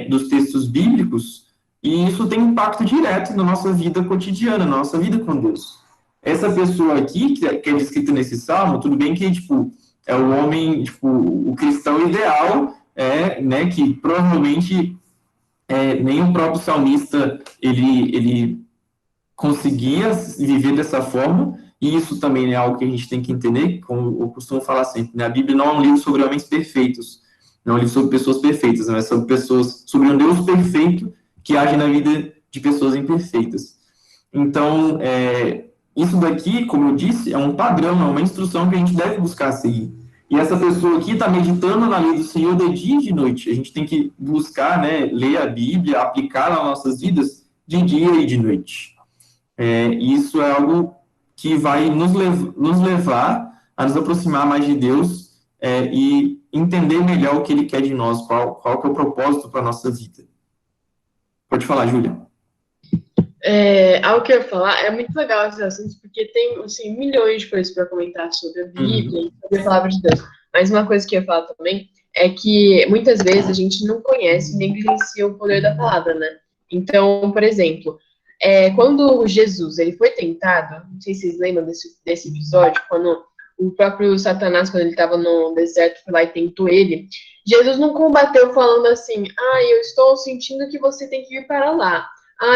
dos textos bíblicos, e isso tem impacto direto na nossa vida cotidiana, na nossa vida com Deus. Essa pessoa aqui, que é descrita nesse salmo, tudo bem que, tipo, é o homem, tipo, o cristão ideal, né, que provavelmente nem o próprio salmista, ele conseguia viver dessa forma, e isso também é algo que a gente tem que entender, como eu costumo falar sempre, né? A Bíblia não é um livro sobre homens perfeitos, não é um livro sobre pessoas perfeitas, mas sobre pessoas, sobre um Deus perfeito que age na vida de pessoas imperfeitas. Então, isso daqui, como eu disse, é um padrão, é uma instrução que a gente deve buscar seguir. E essa pessoa aqui está meditando na lei do Senhor de dia e de noite. A gente tem que buscar, né, ler a Bíblia, aplicar nas nossas vidas de dia e de noite. Isso é algo que vai nos levar a nos aproximar mais de Deus e entender melhor o que Ele quer de nós, qual que é o propósito para a nossa vida. Pode falar, Júlia. Algo que eu ia falar, é muito legal esses assuntos, porque tem, assim, milhões de coisas para comentar sobre a Bíblia e sobre a palavra de Deus. Mas uma coisa que eu ia falar também é que muitas vezes a gente não conhece, negligencia o poder da palavra, né? Então, por exemplo, quando Jesus ele foi tentado, não sei se vocês lembram desse episódio, quando o próprio Satanás, quando ele estava no deserto, foi lá e tentou ele, Jesus não combateu falando assim, eu estou sentindo que você tem que ir para lá.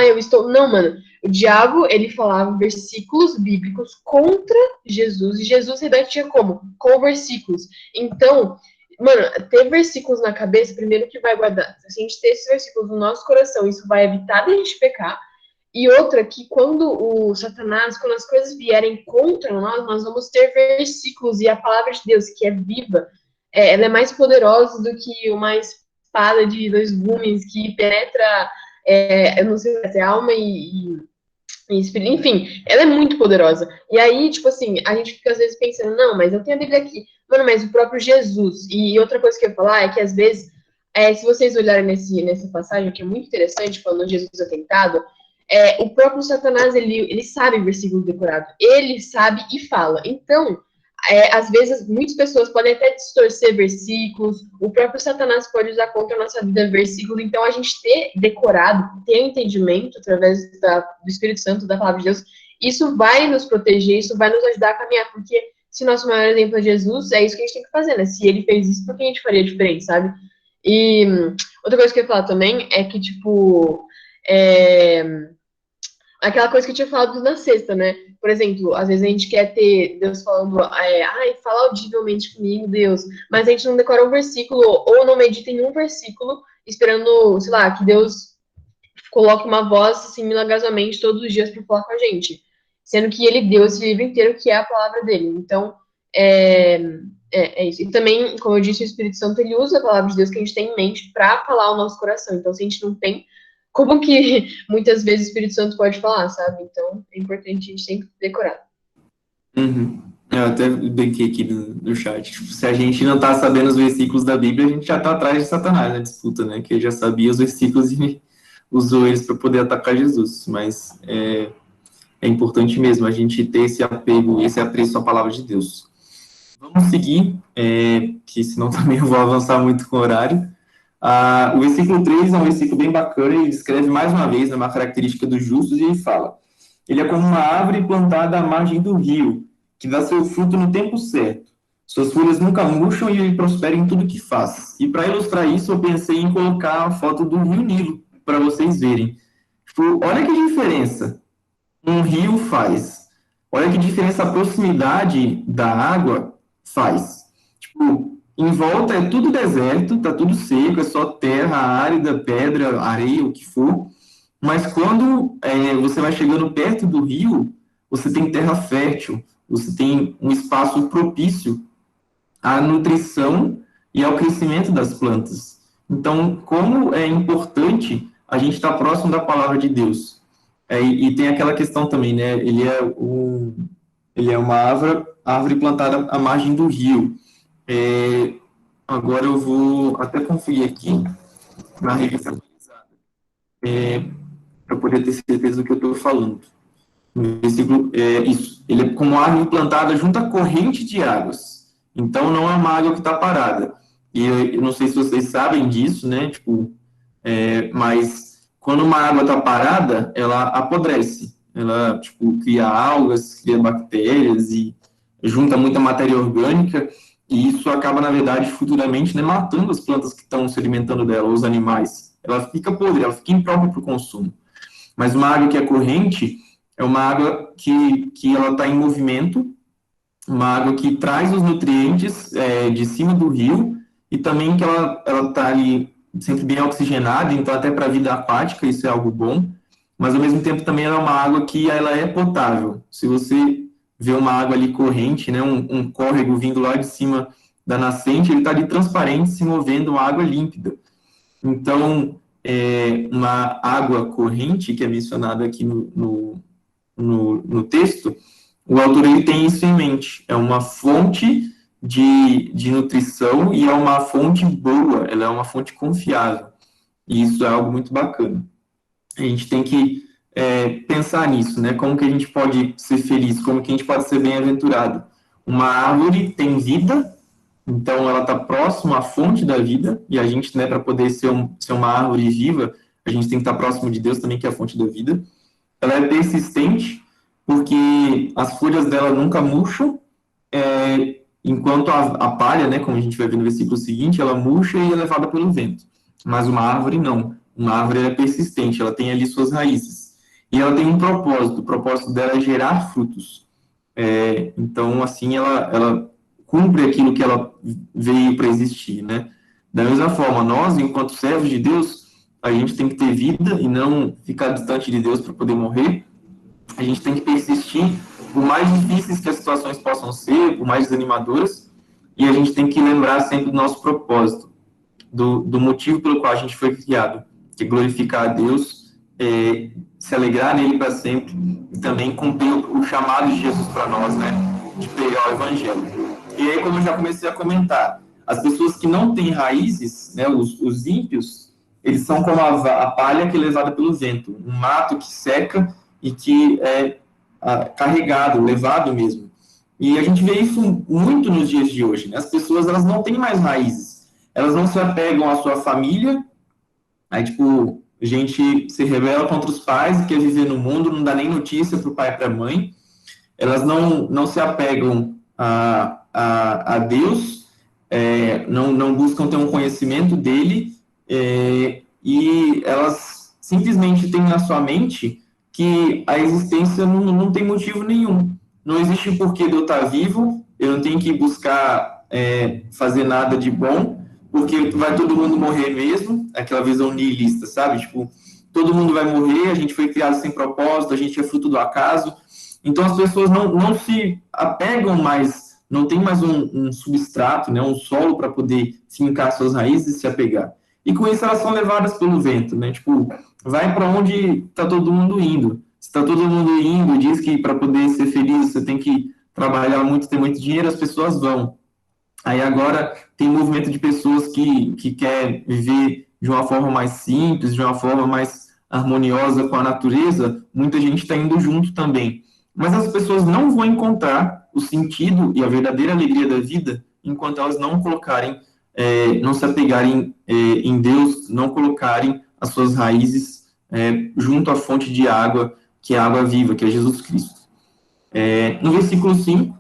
Eu estou... Não, mano. O diabo, ele falava versículos bíblicos contra Jesus, e Jesus rebatia como? Com versículos. Então, mano, ter versículos na cabeça, primeiro que vai guardar. Se a gente ter esses versículos no nosso coração, isso vai evitar da gente pecar. E outra, que quando o Satanás, quando as coisas vierem contra nós vamos ter versículos, e a palavra de Deus, que é viva, ela é mais poderosa do que uma espada de 2 gumes que penetra... eu não sei se é alma e espírito, enfim, ela é muito poderosa. E aí, tipo assim, a gente fica às vezes pensando, não, mas eu tenho a Bíblia aqui. Mano, mas o próprio Jesus. E outra coisa que eu ia falar é que às vezes, se vocês olharem nessa passagem, que é muito interessante, quando Jesus é tentado, o próprio Satanás, ele sabe versículo decorado. Ele sabe e fala. Então, às vezes, muitas pessoas podem até distorcer versículos, o próprio Satanás pode usar contra a nossa vida versículo, então a gente ter decorado, ter entendimento através do Espírito Santo, da palavra de Deus, isso vai nos proteger, isso vai nos ajudar a caminhar, porque se nosso maior exemplo é Jesus, é isso que a gente tem que fazer, né? Se ele fez isso, por que a gente faria diferente, sabe? E outra coisa que eu ia falar também é que, tipo, aquela coisa que eu tinha falado na sexta, né? Por exemplo, às vezes a gente quer ter Deus falando, fala audivelmente comigo, Deus, mas a gente não decora um versículo, ou não medita em um versículo, esperando, sei lá, que Deus coloque uma voz, assim, milagrosamente todos os dias para falar com a gente. Sendo que ele deu esse livro inteiro, que é a palavra dele. Então, é isso. E também, como eu disse, o Espírito Santo, ele usa a palavra de Deus que a gente tem em mente para falar o nosso coração. Então, se a gente não tem, como que muitas vezes o Espírito Santo pode falar, sabe? Então, é importante a gente sempre decorar. Eu até brinquei aqui no chat. Tipo, se a gente não tá sabendo os versículos da Bíblia, a gente já tá atrás de Satanás na disputa, né? Que ele já sabia os versículos e usou eles para poder atacar Jesus. Mas é importante mesmo a gente ter esse apego, esse apreço à palavra de Deus. Vamos seguir, que senão também eu vou avançar muito com o horário. O versículo 3 é um versículo bem bacana, ele descreve mais uma vez uma característica dos justos, e ele fala: ele é como uma árvore plantada à margem do rio, que dá seu fruto no tempo certo. Suas folhas nunca murcham e ele prospera em tudo que faz. E para ilustrar isso, eu pensei em colocar a foto do rio Nilo, para vocês verem. Tipo, olha que diferença um rio faz. Olha que diferença a proximidade da água faz. Tipo, em volta é tudo deserto, tá tudo seco, é só terra árida, pedra, areia, o que for. Mas quando você vai chegando perto do rio, você tem terra fértil, você tem um espaço propício à nutrição e ao crescimento das plantas. Então, como é importante a gente estar próximo da palavra de Deus. E tem aquela questão também, né? Ele é uma árvore plantada à margem do rio. Agora eu vou até conferir aqui na revista atualizada, para poder ter certeza do que eu estou falando. No versículo, isso. Ele é como árvore plantada junto à corrente de águas. Então, não é uma água que está parada. E eu não sei se vocês sabem disso, né? Tipo, Mas quando uma água está parada, ela apodrece. Ela, tipo, cria algas, cria bactérias e junta muita matéria orgânica, e isso acaba, na verdade, futuramente, né, matando as plantas que estão se alimentando dela, os animais. Ela fica podre, ela fica imprópria para o consumo. Mas uma água que é corrente é uma água que ela está em movimento, uma água que traz os nutrientes de cima do rio, e também que ela está ali sempre bem oxigenada, então até para a vida aquática isso é algo bom, mas ao mesmo tempo também ela é uma água que ela é potável. Se você vê uma água ali corrente, né, um córrego vindo lá de cima da nascente, ele está ali transparente, se movendo, uma água límpida. Então, uma água corrente, que é mencionada aqui no texto, o autor ele tem isso em mente. É uma fonte de nutrição e é uma fonte boa, ela é uma fonte confiável. E isso é algo muito bacana. A gente tem que pensar nisso, né? Como que a gente pode ser feliz, como que a gente pode ser bem-aventurado. Uma árvore tem vida, então ela está próxima à fonte da vida, e a gente, né, para poder ser uma árvore viva, a gente tem que estar próximo de Deus também, que é a fonte da vida. Ela é persistente, porque as folhas dela nunca murcham, enquanto a palha, né, como a gente vai ver no versículo seguinte, ela murcha e é levada pelo vento. Mas uma árvore não. Uma árvore é persistente, ela tem ali suas raízes. E ela tem um propósito, o propósito dela é gerar frutos. Então, assim, ela cumpre aquilo que ela veio para existir, né? Da mesma forma, nós, enquanto servos de Deus, a gente tem que ter vida e não ficar distante de Deus para poder morrer. A gente tem que persistir, por mais difíceis que as situações possam ser, por mais desanimadoras, e a gente tem que lembrar sempre do nosso propósito, do motivo pelo qual a gente foi criado, que é glorificar a Deus, se alegrar nele para sempre, e também cumprir o chamado de Jesus para nós, né, de pregar o Evangelho. E aí, como eu já comecei a comentar, as pessoas que não têm raízes, né, os ímpios, eles são como a palha que é levada pelo vento, um mato que seca e que é carregado, levado mesmo. E a gente vê isso muito nos dias de hoje, né? As pessoas, elas não têm mais raízes, elas não se apegam à sua família, aí, tipo, a gente se rebela contra os pais e quer viver no mundo, não dá nem notícia para o pai e para a mãe, elas não se apegam a Deus, não buscam ter um conhecimento dele, e elas simplesmente têm na sua mente que a existência não tem motivo nenhum. Não existe porquê de eu estar vivo, eu não tenho que buscar fazer nada de bom, porque vai todo mundo morrer mesmo, aquela visão nihilista, sabe? Tipo, todo mundo vai morrer, a gente foi criado sem propósito, a gente é fruto do acaso. Então as pessoas não se apegam mais, não tem mais um substrato, né, um solo para poder fincar suas raízes e se apegar. E com isso elas são levadas pelo vento, né? Tipo, vai para onde está todo mundo indo. Se está todo mundo indo, diz que para poder ser feliz você tem que trabalhar muito, ter muito dinheiro, as pessoas vão. Aí agora tem um movimento de pessoas que quer viver de uma forma mais simples, de uma forma mais harmoniosa com a natureza, muita gente está indo junto também. Mas as pessoas não vão encontrar o sentido e a verdadeira alegria da vida enquanto elas não colocarem, não se apegarem em Deus, não colocarem as suas raízes junto à fonte de água, que é a água viva, que é Jesus Cristo. No versículo 5,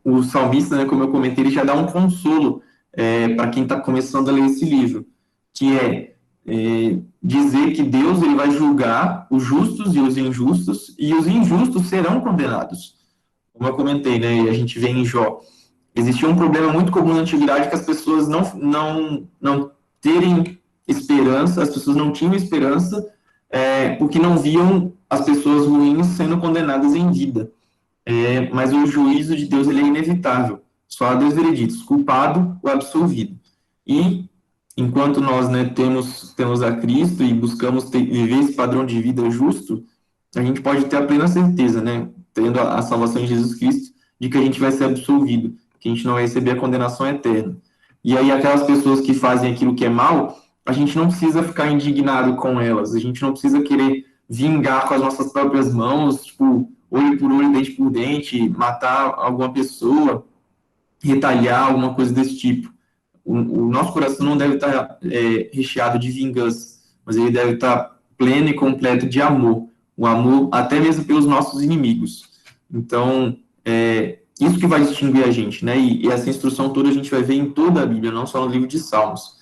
o salmista, né, como eu comentei, ele já dá um consolo para quem está começando a ler esse livro, que é dizer que Deus ele vai julgar os justos e os injustos serão condenados. Como eu comentei, né, e a gente vê em Jó, existia um problema muito comum na antiguidade que as pessoas não terem esperança, as pessoas não tinham esperança porque não viam as pessoas ruins sendo condenadas em vida. Mas o juízo de Deus ele é inevitável. Só há dois vereditos, culpado ou absolvido. E, enquanto nós, né, temos a Cristo e buscamos viver esse padrão de vida justo, a gente pode ter a plena certeza, né, tendo a salvação em Jesus Cristo, de que a gente vai ser absolvido, que a gente não vai receber a condenação eterna. E aí, aquelas pessoas que fazem aquilo que é mal, a gente não precisa ficar indignado com elas, a gente não precisa querer vingar com as nossas próprias mãos, tipo, olho por olho, dente por dente, matar alguma pessoa, retalhar, alguma coisa desse tipo. o nosso coração não deve estar recheado de vingança, mas ele deve estar pleno e completo de amor, o amor até mesmo pelos nossos inimigos. Então, isso que vai distinguir a gente, né? E essa instrução toda a gente vai ver em toda a Bíblia, não só no livro de Salmos.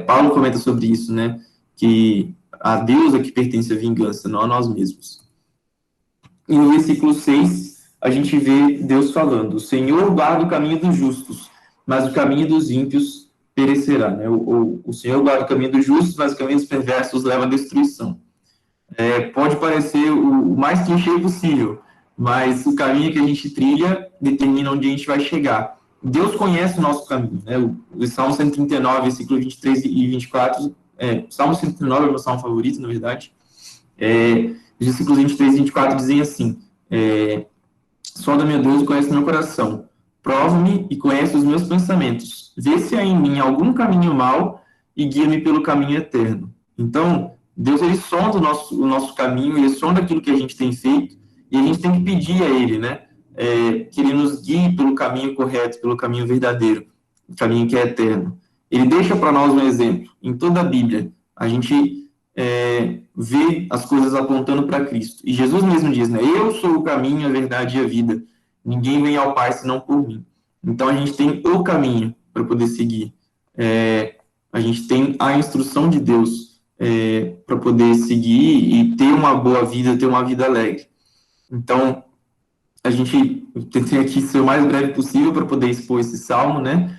Paulo comenta sobre isso, né? Que a Deus é que pertence a vingança, não a nós mesmos. E no versículo 6, a gente vê Deus falando: o Senhor guarda o caminho dos justos, mas o caminho dos ímpios perecerá. Né? O Senhor guarda o caminho dos justos, mas o caminho dos perversos leva à destruição. Pode parecer o mais clichê possível, mas o caminho que a gente trilha determina onde a gente vai chegar. Deus conhece o nosso caminho. Né? O Salmo 139, versículo 23 e 24, Salmo 139 é o meu salmo favorito, na verdade. Os versículos 23 e 24 dizem assim: sonda, meu Deus, e conhece meu coração. Prova-me e conhece os meus pensamentos. Vê se há em mim algum caminho mau e guia-me pelo caminho eterno. Então, Deus, ele sonda o nosso caminho, ele sonda aquilo que a gente tem feito, e a gente tem que pedir a ele, né, que ele nos guie pelo caminho correto, pelo caminho verdadeiro, o caminho que é eterno. Ele deixa para nós um exemplo. Em toda a Bíblia, a gente vê as coisas apontando para Cristo. E Jesus mesmo diz, né, eu sou o caminho, a verdade e a vida. Ninguém vem ao Pai senão por mim. Então, a gente tem o caminho para poder seguir. A gente tem a instrução de Deus para poder seguir e ter uma boa vida, ter uma vida alegre. Então, eu tentei aqui ser o mais breve possível para poder expor esse salmo, né?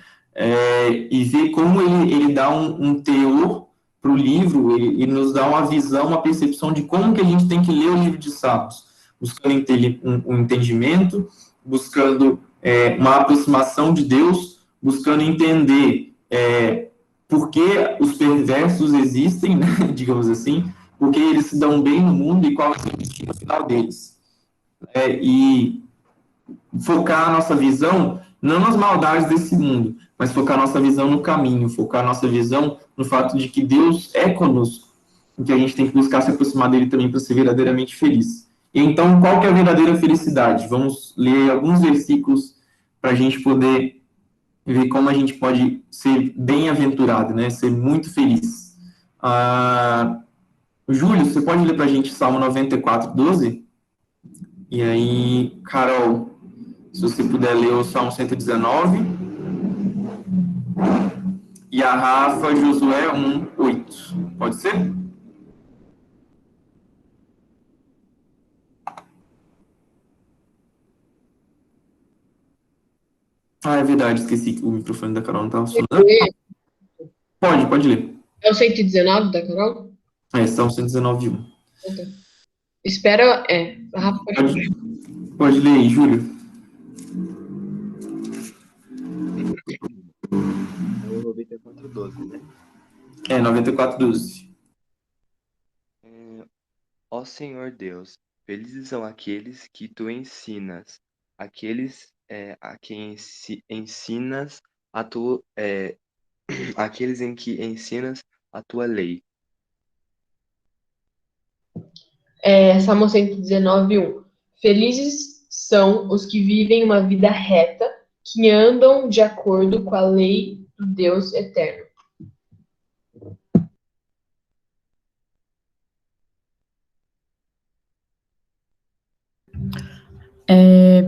E ver como ele dá um teor para o livro, ele nos dá uma visão, uma percepção de como que a gente tem que ler o livro de Salmos, buscando um entendimento, buscando uma aproximação de Deus, buscando entender por que os perversos existem, né, digamos assim, por que eles se dão bem no mundo e qual é o destino final deles. E focar a nossa visão não nas maldades desse mundo, mas focar a nossa visão no caminho, focar a nossa visão no fato de que Deus é conosco, e que a gente tem que buscar se aproximar dele também para ser verdadeiramente feliz. E então, qual que é a verdadeira felicidade? Vamos ler alguns versículos para a gente poder ver como a gente pode ser bem-aventurado, né? Ser muito feliz. Júlio, você pode ler para a gente Salmo 94, 12? E aí, Carol, se você puder ler o Salmo 119. E a Rafa, Josué 1, 8. Pode ser? É verdade, esqueci que o microfone da Carol não estava funcionando. Pode ler. É o 119 da Carol? Salmo 119, 1. Okay. Espera, a Rafa pode ler aí, Júlio. É o 94:12, né? 94:12. Ó Senhor Deus, felizes são aqueles que tu ensinas, aqueles a quem ensinas a tua, aqueles em que ensinas a tua lei. Salmo 119, 1. Felizes são os que vivem uma vida reta, que andam de acordo com a lei do Deus eterno.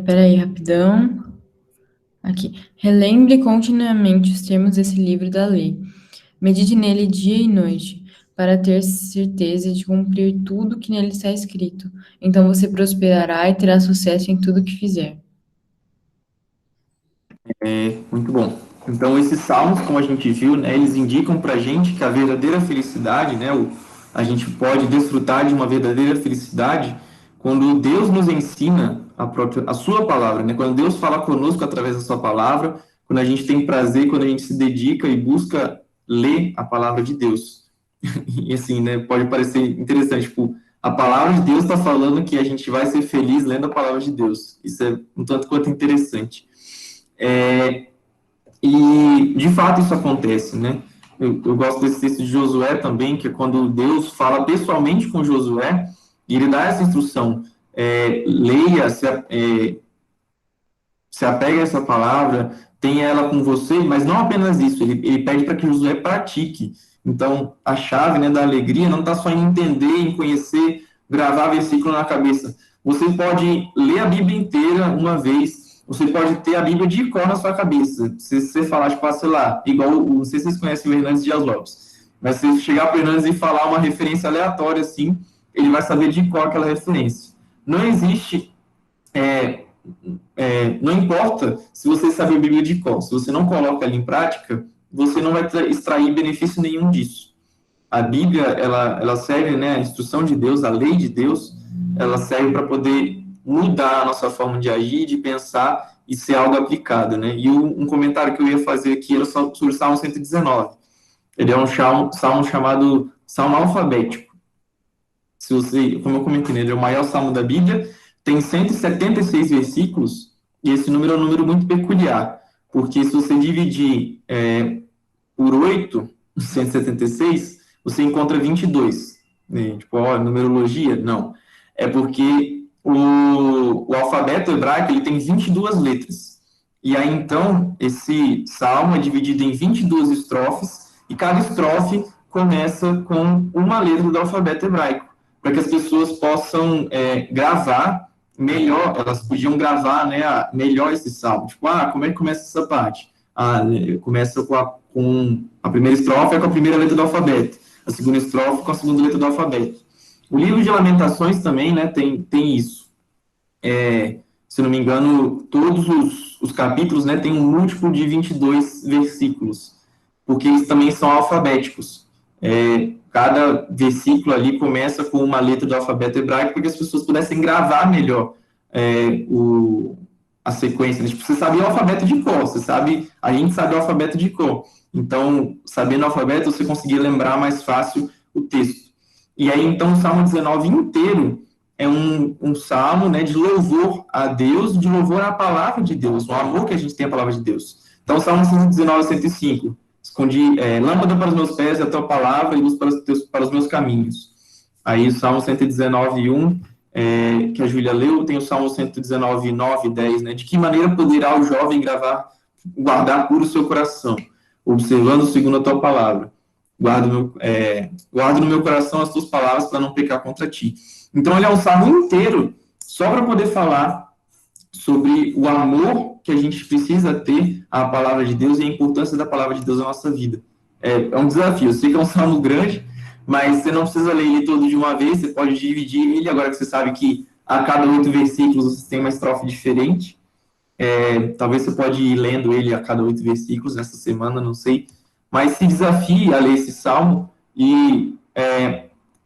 Peraí, rapidão. Aqui. Relembre continuamente os termos desse livro da lei. Medite nele dia e noite, para ter certeza de cumprir tudo que nele está escrito. Então você prosperará e terá sucesso em tudo que fizer. Muito bom. Então, esses salmos, como a gente viu, né, eles indicam para a gente que a verdadeira felicidade, né, a gente pode desfrutar de uma verdadeira felicidade quando Deus nos ensina a sua palavra, né, quando Deus fala conosco através da sua palavra, quando a gente tem prazer, quando a gente se dedica e busca ler a palavra de Deus. E assim, né, pode parecer interessante, tipo, a palavra de Deus está falando que a gente vai ser feliz lendo a palavra de Deus. Isso é um tanto quanto interessante. E, de fato, isso acontece, né? Eu gosto desse texto de Josué também, que é quando Deus fala pessoalmente com Josué, e ele dá essa instrução, leia, se apegue a essa palavra, tenha ela com você, mas não apenas isso, ele pede para que Josué pratique. Então, a chave, né, da alegria não está só em entender, em conhecer, gravar versículo na cabeça. Você pode ler a Bíblia inteira uma vez, você pode ter a Bíblia de cor na sua cabeça. Se você falar, tipo, sei lá, igual, não sei se vocês conhecem o Hernandes Dias Lopes, mas se você chegar para o Hernandes e falar uma referência aleatória, assim, ele vai saber de qual aquela referência. Não existe, não importa se você sabe a Bíblia de cor, se você não coloca ela em prática, você não vai extrair benefício nenhum disso. A Bíblia, ela serve, né, a instrução de Deus, a lei de Deus, ela serve para poder mudar a nossa forma de agir, de pensar e ser algo aplicado, né? E um comentário que eu ia fazer aqui era sobre o Salmo 119. Ele é um salmo chamado Salmo alfabético. Se você, como eu comentei, ele é o maior salmo da Bíblia, tem 176 versículos, e esse número é um número muito peculiar, porque se você dividir por 8, 176, você encontra 22. Né? Tipo, numerologia? Não. É porque o alfabeto hebraico ele tem 22 letras. E aí, então, esse salmo é dividido em 22 estrofes, e cada estrofe começa com uma letra do alfabeto hebraico, para que as pessoas possam gravar melhor, elas podiam gravar, né, melhor esse salmo. Tipo, como é que começa essa parte? Começa com a primeira estrofe com a primeira letra do alfabeto, a segunda estrofe com a segunda letra do alfabeto. O livro de Lamentações também, né, tem isso. Se não me engano, todos os capítulos, né, tem um múltiplo de 22 versículos, porque eles também são alfabéticos. Cada versículo ali começa com uma letra do alfabeto hebraico, para que as pessoas pudessem gravar melhor a sequência. Tipo, você sabia o alfabeto de cor, a gente sabe o alfabeto de cor. Então, sabendo o alfabeto, você conseguia lembrar mais fácil o texto. E aí, então, o Salmo 19 inteiro é um salmo, né, de louvor a Deus, de louvor à palavra de Deus, o amor que a gente tem à palavra de Deus. Então, o Salmo 119, 105, escondi lâmpada para os meus pés é a tua palavra e luz para os meus caminhos. Aí, o Salmo 119, 1, que a Júlia leu, tem o Salmo 119, 9 e 10, né, de que maneira poderá o jovem guardar puro o seu coração, observando segundo a tua palavra. Guardo no meu coração as tuas palavras para não pecar contra ti. Então, ele é um salmo inteiro só para poder falar sobre o amor que a gente precisa ter à palavra de Deus e a importância da palavra de Deus na nossa vida. É um desafio. Eu sei que é um salmo grande, mas você não precisa ler ele todo de uma vez, você pode dividir ele, agora que você sabe que a cada 8 versículos você tem uma estrofe diferente. Talvez você pode ir lendo ele a cada 8 versículos nessa semana, não sei. Mas se desafie a ler esse salmo e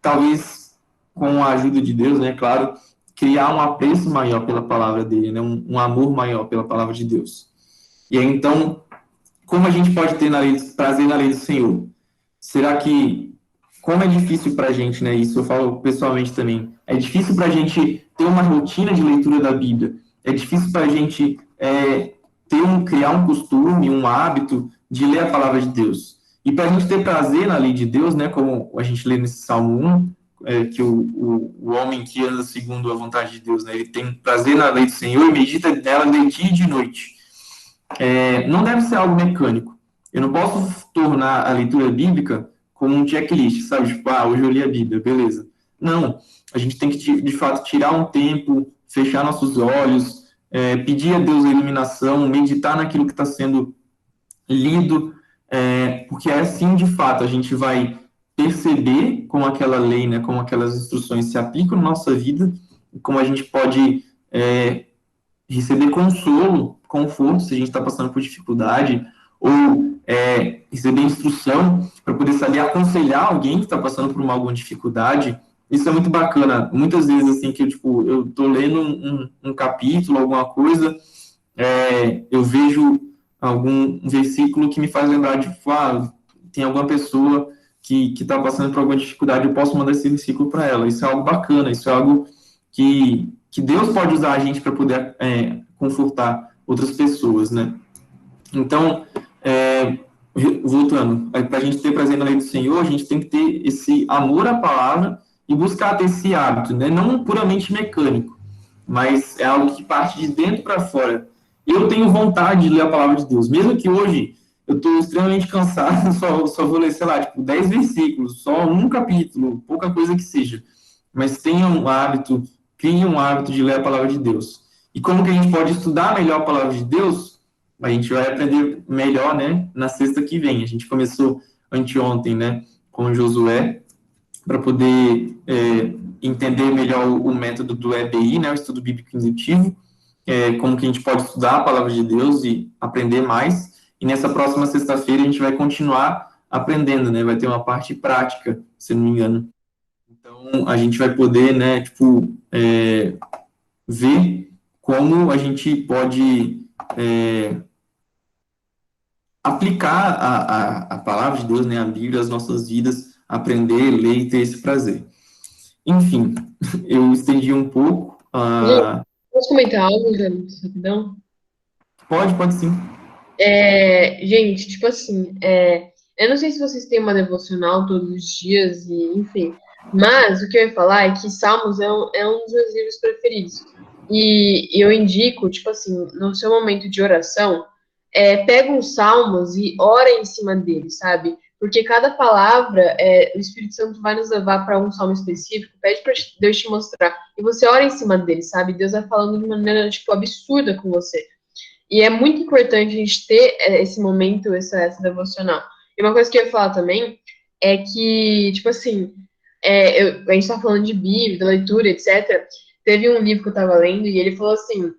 talvez com a ajuda de Deus, né, claro, criar um apreço maior pela palavra dele, né, um amor maior pela palavra de Deus. E aí, então, como a gente pode ter prazer na lei do Senhor? Será que, como é difícil para a gente, né, isso eu falo pessoalmente também, é difícil para a gente ter uma rotina de leitura da Bíblia, é difícil para a gente criar um costume, um hábito de ler a palavra de Deus. E para a gente ter prazer na lei de Deus, né, como a gente lê nesse Salmo 1, que o homem que anda segundo a vontade de Deus, né, ele tem prazer na lei do Senhor e medita nela de dia e de noite. Não deve ser algo mecânico. Eu não posso tornar a leitura bíblica como um checklist, sabe? Tipo, hoje eu li a Bíblia, beleza. Não, a gente tem que, de fato, tirar um tempo, fechar nossos olhos, pedir a Deus a iluminação, meditar naquilo que está sendo lido, porque assim, de fato, a gente vai perceber como aquela lei, né, como aquelas instruções se aplicam na nossa vida, como a gente pode receber consolo, conforto, se a gente está passando por dificuldade, ou receber instrução para poder saber aconselhar alguém que está passando por alguma dificuldade. Isso é muito bacana. Muitas vezes, assim, que eu estou lendo um capítulo, alguma coisa, eu vejo algum versículo que me faz lembrar de, tem alguma pessoa que está passando por alguma dificuldade, eu posso mandar esse versículo para ela. Isso é algo bacana, isso é algo que Deus pode usar a gente para poder confortar outras pessoas, né? Então, voltando, para a gente ter prazer na lei do Senhor, a gente tem que ter esse amor à palavra e buscar ter esse hábito, né? Não puramente mecânico, mas é algo que parte de dentro para fora. Eu tenho vontade de ler a palavra de Deus, mesmo que hoje eu estou extremamente cansado, só vou ler, sei lá, tipo, 10 versículos, só um capítulo, pouca coisa que seja. Mas tenha um hábito, crie um hábito de ler a palavra de Deus. E como que a gente pode estudar melhor a palavra de Deus? A gente vai aprender melhor, né, na sexta que vem. A gente começou anteontem, né, com Josué, para poder entender melhor o método do EBI, né, o estudo bíblico indutivo, como que a gente pode estudar a palavra de Deus e aprender mais. E nessa próxima sexta-feira a gente vai continuar aprendendo, né, vai ter uma parte prática, se não me engano. Então a gente vai poder, né, tipo, ver como a gente pode aplicar a palavra de Deus, né, a Bíblia, às nossas vidas, aprender, ler e ter esse prazer. Enfim, eu estendi um pouco. Gente, posso comentar algo, Jânio, rapidão? Pode sim. Gente, tipo assim, eu não sei se vocês têm uma devocional todos os dias, e enfim, mas o que eu ia falar é que Salmos é um dos meus livros preferidos. E eu indico, tipo assim, no seu momento de oração, pega uns Salmos e ora em cima deles, sabe? Porque cada palavra, o Espírito Santo vai nos levar para um salmo específico, pede para Deus te mostrar, e você ora em cima deles, sabe? Deus vai falando de maneira, tipo, absurda com você. E é muito importante a gente ter esse momento, essa devocional. E uma coisa que eu ia falar também é que, tipo assim, a gente tá falando de Bíblia, da leitura, etc. Teve um livro que eu tava lendo e ele falou assim: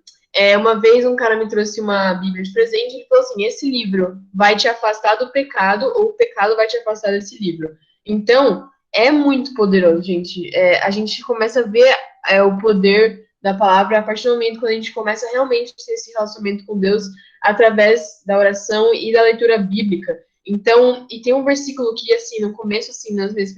uma vez um cara me trouxe uma Bíblia de presente e ele falou assim: esse livro vai te afastar do pecado ou o pecado vai te afastar desse livro. Então, é muito poderoso, gente. A gente começa a ver o poder da palavra a partir do momento quando a gente começa realmente a ter esse relacionamento com Deus através da oração e da leitura bíblica. Então, e tem um versículo que, assim, no começo, assim, nas minhas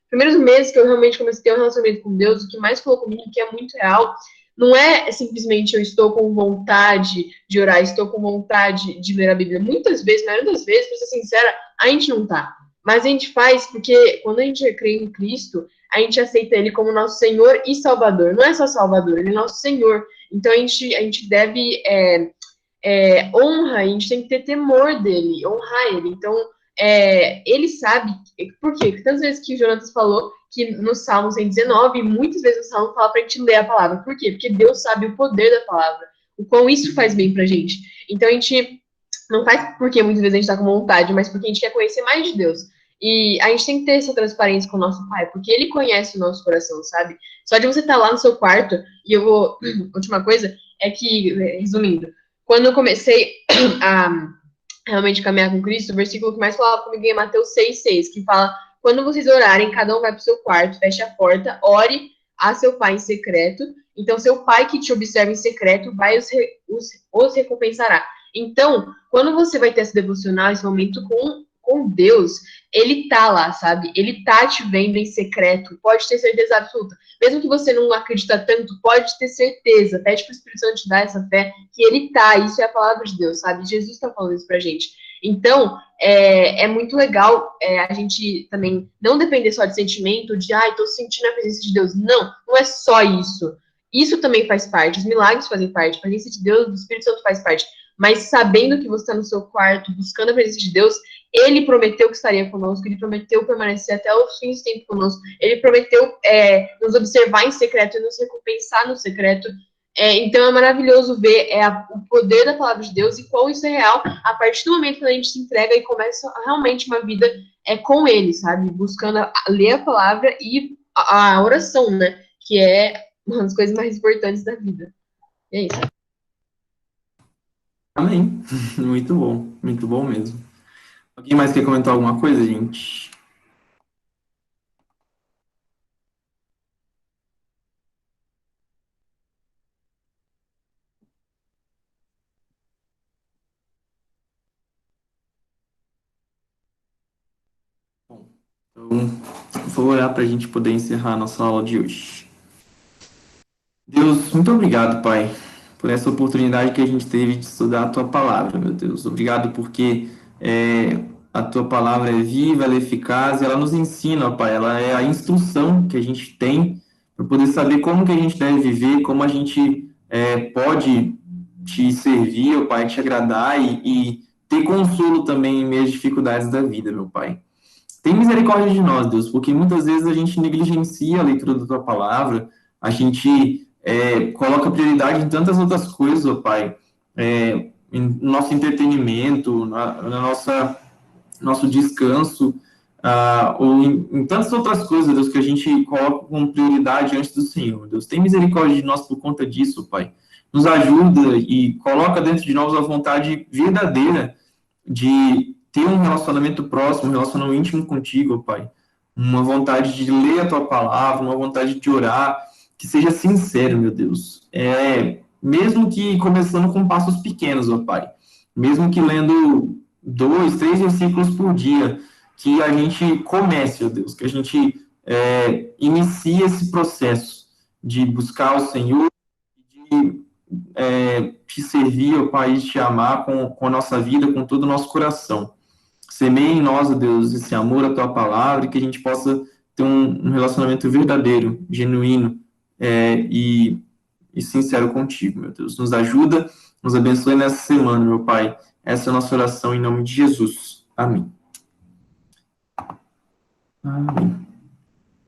primeiros meses que eu realmente comecei a ter um relacionamento com Deus, o que mais falou comigo, que é muito real, não é simplesmente eu estou com vontade de orar, estou com vontade de ler a Bíblia. Muitas vezes, na maioria das vezes, para ser sincera, a gente não tá. Mas a gente faz porque quando a gente crê em Cristo, a gente aceita ele como nosso Senhor e Salvador. Não é só Salvador, ele é nosso Senhor. Então a gente deve honra, a gente tem que ter temor dele, honrar ele. Então ele sabe. Por quê? Porque tantas vezes que o Jonatas falou que no Salmo 119, muitas vezes o Salmo fala para a gente ler a palavra. Por quê? Porque Deus sabe o poder da palavra, o quão isso faz bem pra gente. Então a gente não faz porque muitas vezes a gente está com vontade, mas porque a gente quer conhecer mais de Deus. E a gente tem que ter essa transparência com o nosso pai, porque ele conhece o nosso coração, sabe? Só de você estar lá no seu quarto, e eu vou. Última coisa, é que, resumindo, quando eu comecei a realmente caminhar com Cristo, o versículo que mais falava comigo é Mateus 6,6, que fala: quando vocês orarem, cada um vai para o seu quarto, feche a porta, ore a seu pai em secreto. Então, seu pai que te observa em secreto vai os recompensará. Então, quando você vai ter esse devocional, esse momento com Deus, ele tá lá, sabe? Ele tá te vendo em secreto, pode ter certeza absoluta. Mesmo que você não acredita tanto, pode ter certeza. Pede pro Espírito Santo te dar essa fé, que ele tá, isso é a palavra de Deus, sabe? Jesus tá falando isso pra gente. Então, é muito legal a gente também não depender só de sentimento, de, tô sentindo a presença de Deus. Não, não é só isso. Isso também faz parte, os milagres fazem parte, a presença de Deus, do Espírito Santo faz parte. Mas sabendo que você está no seu quarto, buscando a presença de Deus, ele prometeu que estaria conosco, ele prometeu permanecer até os fins do tempo conosco, ele prometeu nos observar em secreto e nos recompensar no secreto. Então é maravilhoso ver o poder da palavra de Deus e qual isso é real a partir do momento que a gente se entrega e começa realmente uma vida com ele, sabe? Buscando ler a palavra e a oração, né? Que é uma das coisas mais importantes da vida. É isso. Amém. Muito bom mesmo. Alguém mais quer comentar alguma coisa, gente? Bom, então, vou orar para a gente poder encerrar a nossa aula de hoje. Deus, muito obrigado, Pai, por essa oportunidade que a gente teve de estudar a Tua Palavra, meu Deus. Obrigado porque a Tua Palavra é viva, ela é eficaz, ela nos ensina, Pai, ela é a instrução que a gente tem para poder saber como que a gente deve viver, como a gente pode te servir, ó Pai, te agradar e ter consolo também em meio às dificuldades da vida, meu Pai. Tem misericórdia de nós, Deus, porque muitas vezes a gente negligencia a leitura da Tua palavra, a gente coloca prioridade em tantas outras coisas, ó Pai, no nosso entretenimento, na nosso descanso, ou em tantas outras coisas, Deus, que a gente coloca como prioridade antes do Senhor. Deus, tem misericórdia de nós por conta disso, Pai. Nos ajuda e coloca dentro de nós a vontade verdadeira de ter um relacionamento próximo, um relacionamento íntimo contigo, Pai. Uma vontade de ler a Tua palavra, uma vontade de orar, que seja sincero, meu Deus. Mesmo que começando com passos pequenos, ó Pai. Mesmo que lendo 2, 3 versículos por dia, que a gente comece, ó Deus, que a gente inicie esse processo de buscar o Senhor, de te servir, ó Pai, de te amar com a nossa vida, com todo o nosso coração. Semeia em nós, ó Deus, esse amor à Tua palavra, e que a gente possa ter um relacionamento verdadeiro, genuíno e sincero contigo, meu Deus. Nos ajuda, nos abençoe nessa semana, meu Pai. Essa é a nossa oração em nome de Jesus. Amém. Amém.